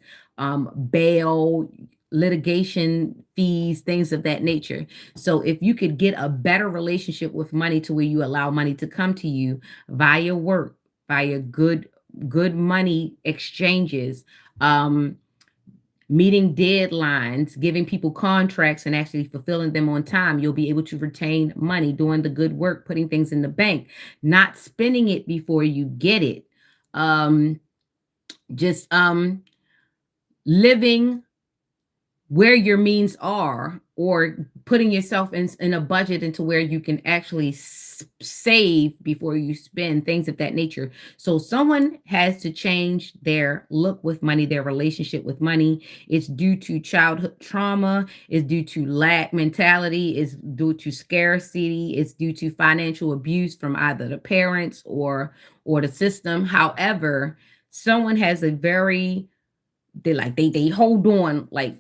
bail, litigation fees, things of that nature. So if you could get a better relationship with money to where you allow money to come to you via work, via good money exchanges, meeting deadlines, giving people contracts and actually fulfilling them on time, you'll be able to retain money, doing the good work, putting things in the bank, not spending it before you get it. Just living where your means are, or putting yourself in a budget into where you can actually save before you spend, things of that nature. So someone has to change their look with money, their relationship with money. It's due to childhood trauma, it's due to lack mentality, it's due to scarcity, it's due to financial abuse from either the parents or the system. However, someone has a very, they hold on like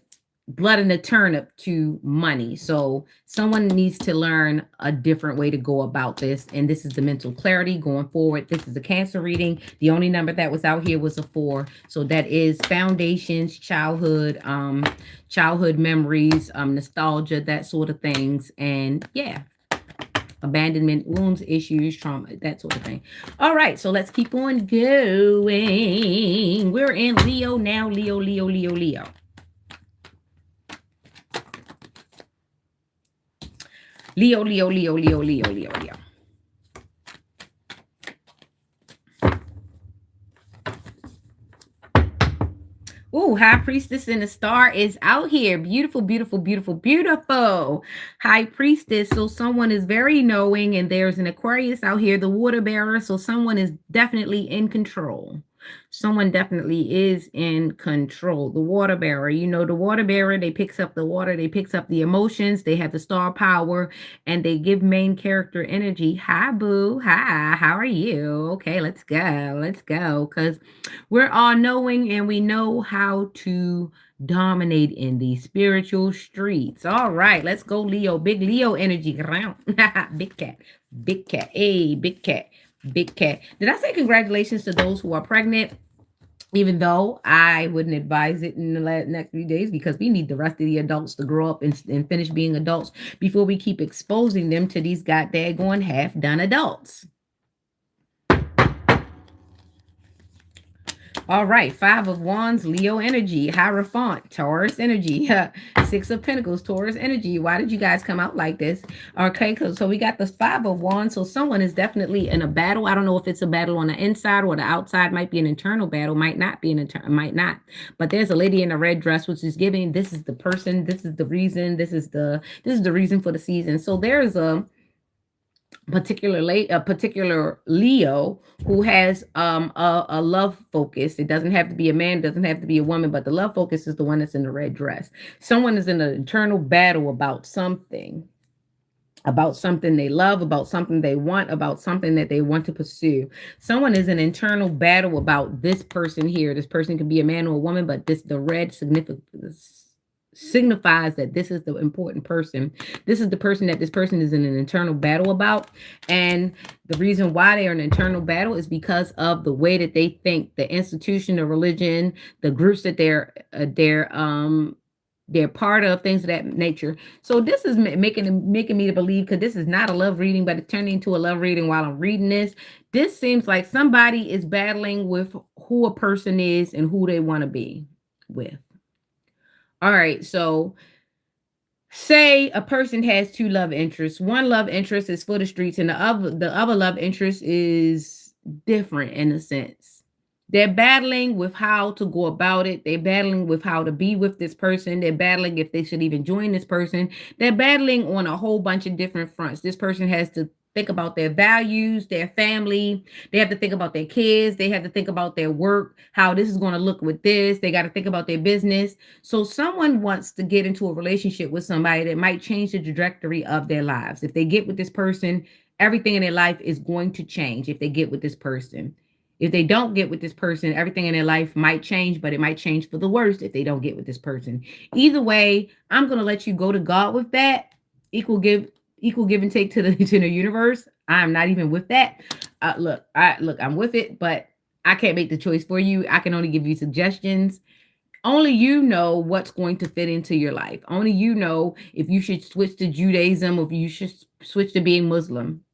blood in a turnip to money. So someone needs to learn a different way to go about this. And this is the mental clarity going forward. This is a Cancer reading. The only number that was out here was a 4. So that is foundations, childhood memories, nostalgia, that sort of things. And yeah, abandonment, wounds, issues, trauma, that sort of thing. All right, so let's keep on going. We're in Leo now. Leo, Leo, Leo, Leo. Leo, Leo, Leo, Leo, Leo, Leo, Leo. Ooh, High Priestess and the Star is out here. Beautiful, beautiful, beautiful, beautiful. High Priestess. So someone is very knowing, and there's an Aquarius out here, the water bearer. So someone is definitely in control. Someone definitely is in control. The water bearer, the water bearer, they picks up the water, they picks up the emotions, they have the star power, and they give main character energy. Hi, boo. Hi, how are you? Okay, let's go. Let's go. Because we're all knowing, and we know how to dominate in these spiritual streets. All right, let's go, Leo. Big Leo energy. Big cat. Big cat. Hey, big cat. Big cat. Did I say congratulations to those who are pregnant? Even though I wouldn't advise it in the next few days, because we need the rest of the adults to grow up and finish being adults before we keep exposing them to these goddamn half-done adults. All right, 5 of Wands, Leo energy. Hierophant, Taurus energy. 6 of Pentacles, Taurus energy. Why did you guys come out like this? Okay, so we got the 5 of Wands. So someone is definitely in a battle. I don't know if it's a battle on the inside or the outside. Might be an internal battle. Might not be might not. But there's a lady in a red dress, which is giving, this is the person. This is the reason. This is the reason for the season. So there's a particular Leo who has a love focus. It doesn't have to be a man, doesn't have to be a woman, but the love focus is the one that's in the red dress. Someone is in an internal battle about something they love, about something they want, about something that they want to pursue. Someone is an internal battle about this person here. This person could be a man or a woman, but the red signifies that this is the important person. This is the person that this person is in an internal battle about. And the reason why they are in an internal battle is because of the way that they think, the institution, the religion, the groups that they're part of, things of that nature. So this is making me to believe, because this is not a love reading, but it's turning into a love reading while I'm reading this. This seems like somebody is battling with who a person is and who they want to be with. All right, so say a person has 2 love interests. One love interest is for the streets, and the other love interest is different in a sense. They're battling with how to go about it. They're battling with how to be with this person. They're battling if they should even join this person. They're battling on a whole bunch of different fronts. This person has to think about their values, their family. They have to think about their kids. They have to think about their work, how this is going to look with this. They got to think about their business. So someone wants to get into a relationship with somebody that might change the trajectory of their lives. If they get with this person, everything in their life is going to change if they get with this person. If they don't get with this person, everything in their life might change, but it might change for the worst if they don't get with this person. Either way, I'm going to let you go to God with that. Equal give and take to the universe. I'm not even with that. Look, I'm with it, but I can't make the choice for you. I can only give you suggestions. Only you know what's going to fit into your life. Only you know if you should switch to Judaism or if you should switch to being Muslim.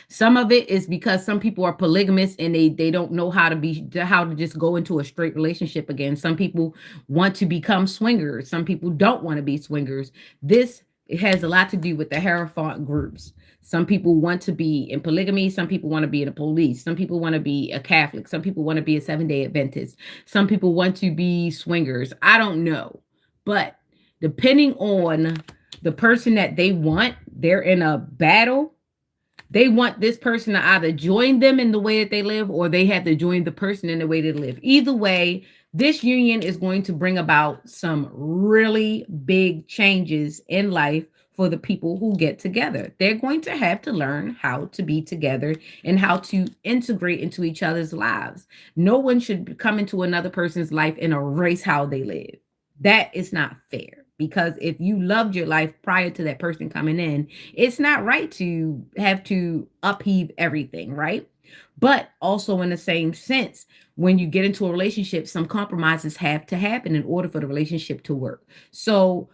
Some of it is because some people are polygamous and they don't know how to just go into a straight relationship again. Some people want to become swingers. Some people don't want to be swingers. It has a lot to do with the Hierophant groups. Some people want to be in polygamy. Some people want to be in the police. Some people want to be a Catholic. Some people want to be a Seventh-day Adventist. Some people want to be swingers. I don't know. But depending on the person that they want, they're in a battle. They want this person to either join them in the way that they live, or they have to join the person in the way they live. Either way, this union is going to bring about some really big changes in life for the people who get together. They're going to have to learn how to be together and how to integrate into each other's lives. No one should come into another person's life and erase how they live. That is not fair, because if you loved your life prior to that person coming in, it's not right to have to upheave everything, right? But also, in the same sense, when you get into a relationship, some compromises have to happen in order for the relationship to work. So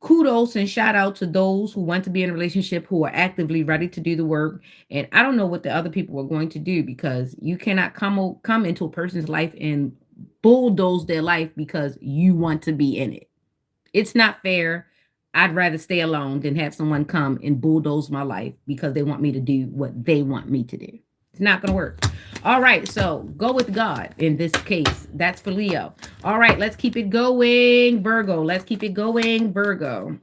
kudos and shout out to those who want to be in a relationship, who are actively ready to do the work. And I don't know what the other people are going to do, because you cannot come into a person's life and bulldoze their life because you want to be in it. It's not fair. I'd rather stay alone than have someone come and bulldoze my life because they want me to do what they want me to do. It's not going to work. All right, so go with God in this case. That's for Leo. All right, let's keep it going, Virgo. Let's keep it going, Virgo.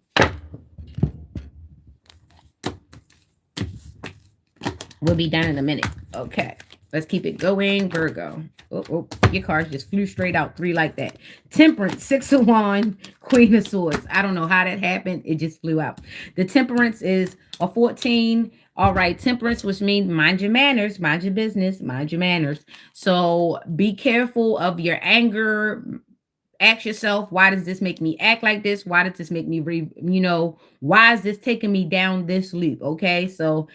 We'll be done in a minute. Okay, let's keep it going, Virgo. Oh, your cards just flew straight out. 3 like that. Temperance, 6 of Wands, Queen of Swords. I don't know how that happened. It just flew out. The Temperance is a 14. All right, Temperance, which means mind your manners, mind your business, mind your manners. So be careful of your anger. Ask yourself, why does this make me act like this? Why does this make me, why is this taking me down this loop? Okay, so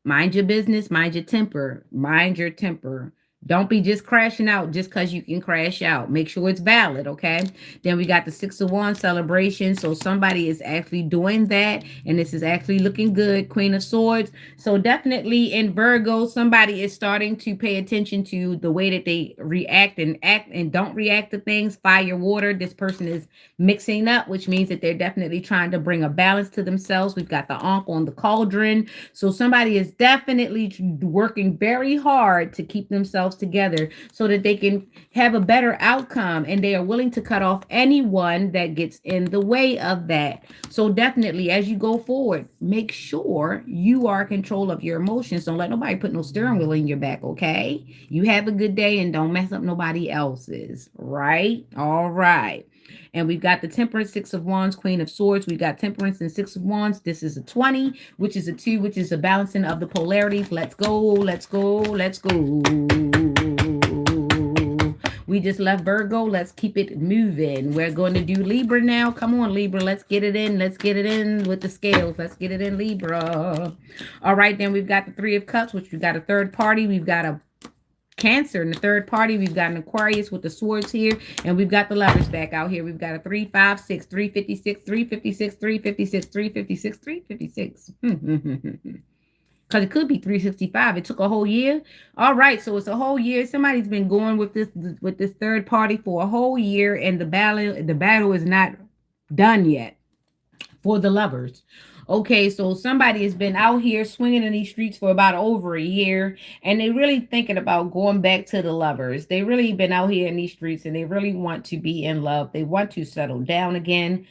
mind your business, mind your temper, mind your temper. Don't be just crashing out just because you can crash out. Make sure it's valid, okay? Then we got the 6 of Wands celebration. So somebody is actually doing that, and this is actually looking good. Queen of Swords. So definitely in Virgo, somebody is starting to pay attention to the way that they react and don't react to things. Fire, water. This person is mixing up, which means that they're definitely trying to bring a balance to themselves. We've got the Ankh on the cauldron. So somebody is definitely working very hard to keep themselves together so that they can have a better outcome, and they are willing to cut off anyone that gets in the way of that. So definitely, as you go forward, make sure you are in control of your emotions. Don't let nobody put no steering wheel in your back, okay? You have a good day and don't mess up nobody else's, right? All right. And we've got the Temperance, 6 of Wands, Queen of Swords. We've got Temperance and 6 of Wands. This is a 20, which is a 2, which is a balancing of the polarities. Let's go, let's go, let's go. We just left Virgo. Let's keep it moving. We're going to do Libra now. Come on, Libra. Let's get it in. Let's get it in with the scales. Let's get it in, Libra. All right, then we've got the 3 of Cups, which we've got a third party. We've got a Cancer in the third party. We've got an Aquarius with the swords here, and we've got the Lovers back out here. We've got a 3, 5, 6, 356, 356, 356, 356, 356. Because it could be 365. It took a whole year. All right, so it's a whole year. Somebody's been going with this third party for a whole year, and the battle is not done yet for the Lovers. Okay, so somebody has been out here swinging in these streets for about over a year, and they really thinking about going back to the Lovers. They really been out here in these streets, and they really want to be in love. They want to settle down again.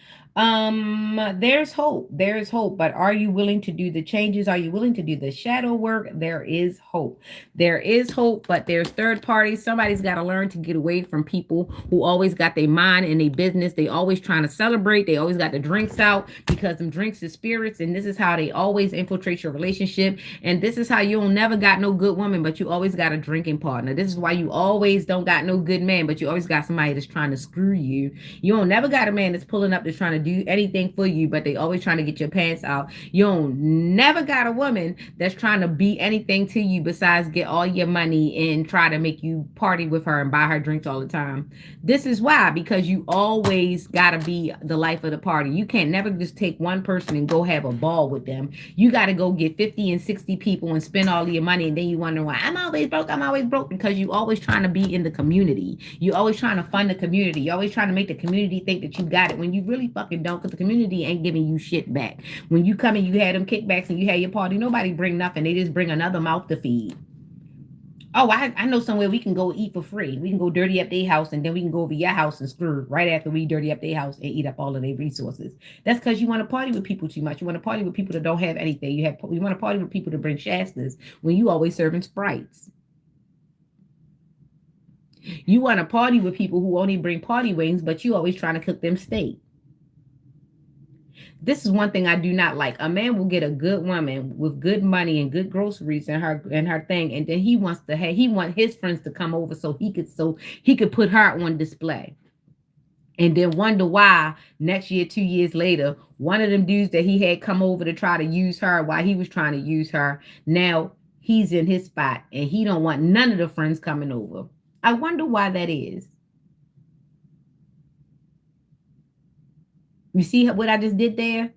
There's hope. There is hope, but are you willing to do the changes? Are you willing to do the shadow work? There is hope. There is hope, but there's third parties. Somebody's got to learn to get away from people who always got their mind in their business. They always trying to celebrate. They always got the drinks out because them drinks is spirits, and this is how they always infiltrate your relationship. And this is how you don't never got no good woman, but you always got a drinking partner. This is why you always don't got no good man, but you always got somebody that's trying to screw you. You don't never got a man that's pulling up that's trying to do anything for you, but they always trying to get your pants out. You don't never got a woman that's trying to be anything to you besides get all your money and try to make you party with her and buy her drinks all the time. This is why, because you always got to be the life of the party. You can't never just take one person and go have a ball with them. You got to go get 50 and 60 people and spend all of your money, and then you wonder why I'm always broke, because you always trying to be in the community. You always trying to fund the community. You always trying to make the community think that you got it when you really fucking don't, because the community ain't giving you shit back. When you come and you had them kickbacks and you had your party, nobody bring nothing. They just bring another mouth to feed. Oh, I know somewhere we can go eat for free. We can go dirty up their house and then we can go over your house and screw right after we dirty up their house and eat up all of their resources. That's because you want to party with people too much. You want to party with people that don't have anything. You want to party with people that bring Shastas when you always serving Sprites. You want to party with people who only bring party wings, but you always trying to cook them steak. This is one thing I do not like. A man will get a good woman with good money and good groceries and her thing, and then he want his friends to come over so he could put her on display. And then wonder why next year, 2 years later, one of them dudes that he had come over to try to use her while he was trying to use her, now he's in his spot and he don't want none of the friends coming over. I wonder why that is. You see what I just did there?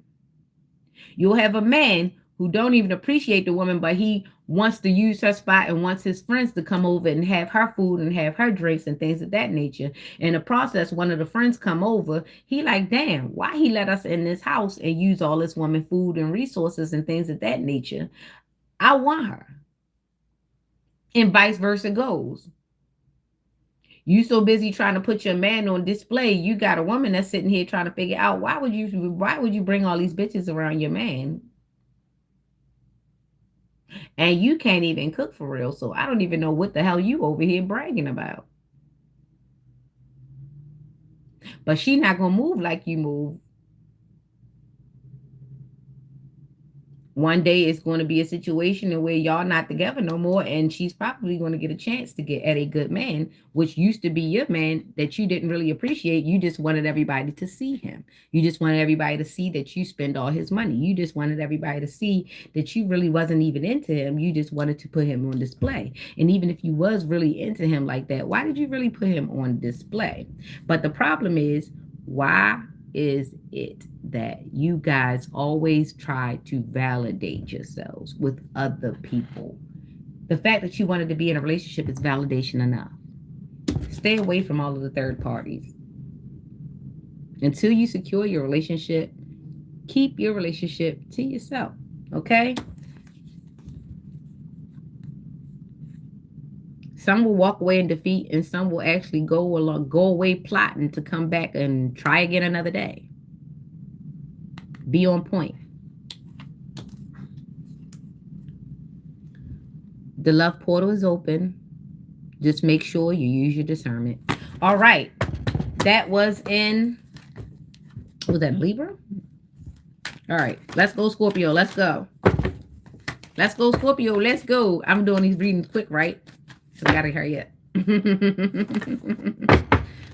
You'll have a man who don't even appreciate the woman, but he wants to use her spot and wants his friends to come over and have her food and have her drinks and things of that nature. In the process, one of the friends come over. He like, damn, why he let us in this house and use all this woman food and resources and things of that nature? I want her. And vice versa goes. You so busy trying to put your man on display, you got a woman that's sitting here trying to figure out why would you bring all these bitches around your man? And you can't even cook for real. So I don't even know what the hell you over here bragging about. But she not gonna move like you move. One day it's going to be a situation where y'all not together no more, and she's probably going to get a chance to get at a good man, which used to be your man that you didn't really appreciate. You just wanted everybody to see him. You just wanted everybody to see that you spend all his money. You just wanted everybody to see that you really wasn't even into him. You just wanted to put him on display. And even if you was really into him like that, why did you really put him on display? But the problem is, why is it that you guys always try to validate yourselves with other people? The fact that you wanted to be in a relationship is validation enough. Stay away from all of the third parties. Until you secure your relationship, keep your relationship to yourself, okay? Some will walk away in defeat, and some will actually go away plotting to come back and try again another day. Be on point. The love portal is open. Just make sure you use your discernment. All right. That was that Libra? All right. Let's go, Scorpio. Let's go. Let's go, Scorpio. Let's go. I'm doing these readings quick, right? So I gotta hurry up.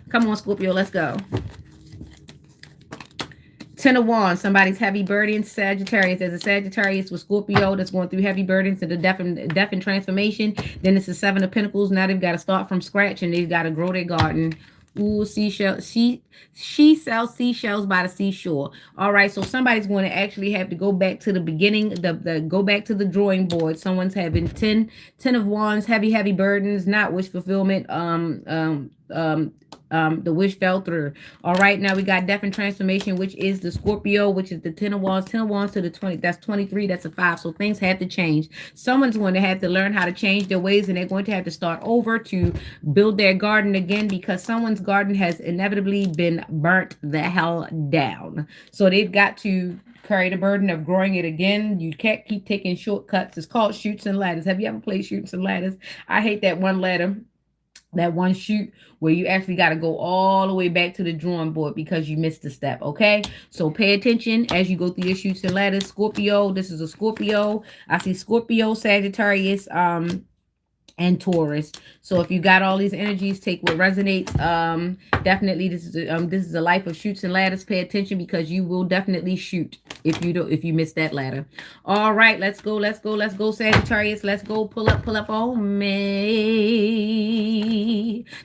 Come on, Scorpio. Let's go. 10 of Wands, somebody's heavy burdens. Sagittarius, there's a Sagittarius with Scorpio that's going through heavy burdens and the death and transformation. Then it's the 7 of Pentacles. Now they've got to start from scratch and they've got to grow their garden. Ooh, seashell. She sells seashells by the seashore. All right, so somebody's going to actually have to go back to the beginning, go back to the drawing board. Someone's having 10 of Wands, heavy burdens, not wish fulfillment. The wish fell through. All right, now we got death and transformation, which is the Scorpio, which is the 10 of Wands to the 20. That's 23. That's a 5. So things have to change. Someone's going to have to learn how to change their ways, and they're going to have to start over to build their garden again, because someone's garden has inevitably been burnt the hell down. So they've got to carry the burden of growing it again. You can't keep taking shortcuts. It's called Chutes and Ladders. Have you ever played Chutes and Ladders? I hate that one ladder, that one chute where you actually got to go all the way back to the drawing board because you missed a step. Okay, so pay attention as you go through your chutes and ladders. Scorpio, this is a Scorpio. I see Scorpio, Sagittarius, and Taurus. So if you got all these energies, take what resonates. Definitely this is a life of chutes and ladders. Pay attention because you will definitely shoot if you miss that ladder. All right, let's go Sagittarius. Let's go pull up on me.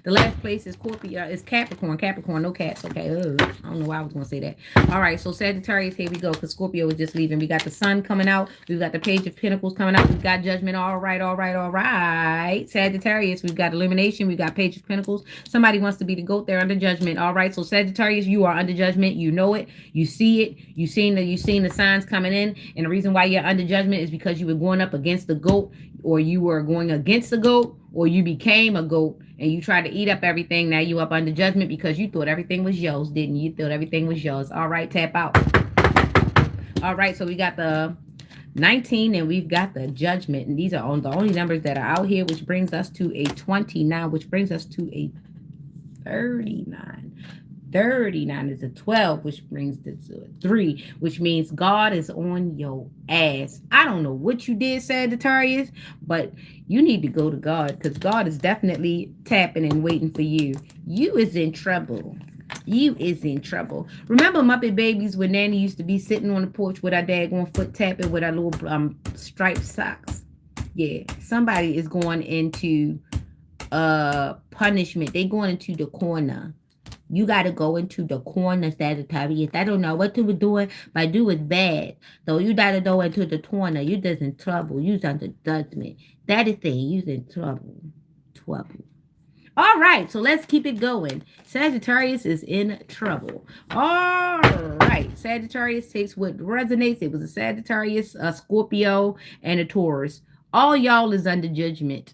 The last place is Scorpio, is Capricorn, no cats. Okay, I don't know why I was going to say that. All right, so Sagittarius, here we go, because Scorpio is just leaving. We got the Sun coming out. We've got the Page of Pentacles coming out. We've got Judgment. All right. Sagittarius, we've got Illumination. We've got Page of Pentacles. Somebody wants to be the GOAT. They're under judgment. All right, so Sagittarius, you are under judgment. You know it. You see it. You've seen the signs coming in. And the reason why you're under judgment is because you were going up against the GOAT, or you were going against the GOAT, or you became a goat and you tried to eat up everything. Now you up under judgment because you thought everything was yours, didn't you? You thought everything was yours. All right, tap out. All right, so we got the 19 and we've got the judgment, and these are on the only numbers that are out here, which brings us to a 29, which brings us to a 39. 39 is a 12, which brings it to a 3, which means God is on your ass. I don't know what you did, Sagittarius, but you need to go to God, because God is definitely tapping and waiting for you. You is in trouble. You is in trouble. Remember Muppet Babies when Nanny used to be sitting on the porch with our daggone foot tapping with our little striped socks? Yeah, somebody is going into punishment. They going into the corner. You got to go into the corner, Sagittarius. I don't know what you were doing, but do is bad. So you got to go into the corner. You just in trouble. You's under judgment. That is thing. You's in trouble. Trouble. All right, so let's keep it going. Sagittarius is in trouble. All right, Sagittarius takes what resonates. It was a Sagittarius, a Scorpio, and a Taurus. All y'all is under judgment.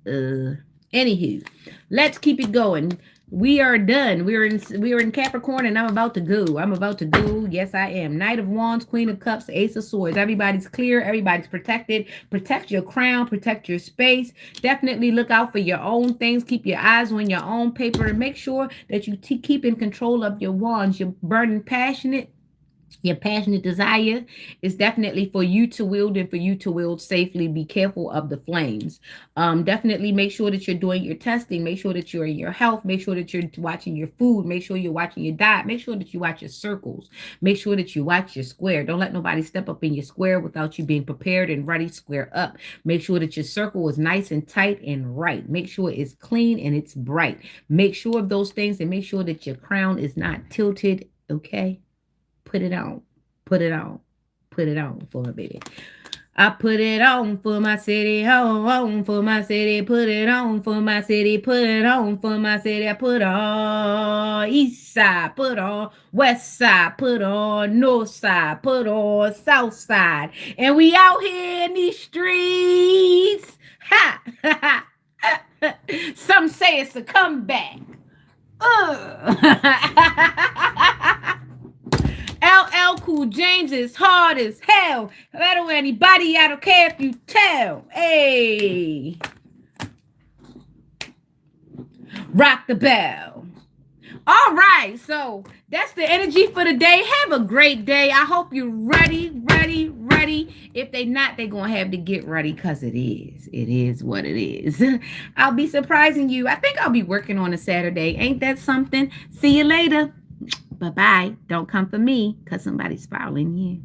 Anywho, let's keep it going. We are done. We are in Capricorn, and I'm about to go. Yes, I am. Knight of Wands, Queen of Cups, Ace of Swords. Everybody's clear. Everybody's protected. Protect your crown. Protect your space. Definitely look out for your own things. Keep your eyes on your own paper, and make sure that you keep in control of your wands. You're burning passionate. Your passionate desire is definitely for you to wield and for you to wield safely. Be careful of the flames. Definitely make sure that you're doing your testing. Make sure that you're in your health. Make sure that you're watching your food. Make sure you're watching your diet. Make sure that you watch your circles. Make sure that you watch your square. Don't let nobody step up in your square without you being prepared and ready. Square up. Make sure that your circle is nice and tight and right. Make sure it's clean and it's bright. Make sure of those things, and make sure that your crown is not tilted. Okay? Put it on. Put it on. Put it on for me, baby. I put it on for my city. On for my city. Put it on for my city. Put it on for my city. I put on east side. Put on west side. Put on north side. Put on south side. And we out here in these streets. Ha! Some say it's a comeback. LL Cool James is hard as hell. I don't want anybody, I don't care if you tell. Hey. Rock the bell. All right, so that's the energy for the day. Have a great day. I hope you're ready. If they not, they're going to have to get ready, because it is what it is. I'll be surprising you. I think I'll be working on a Saturday. Ain't that something? See you later. Bye-bye. Don't come for me, because somebody's following you.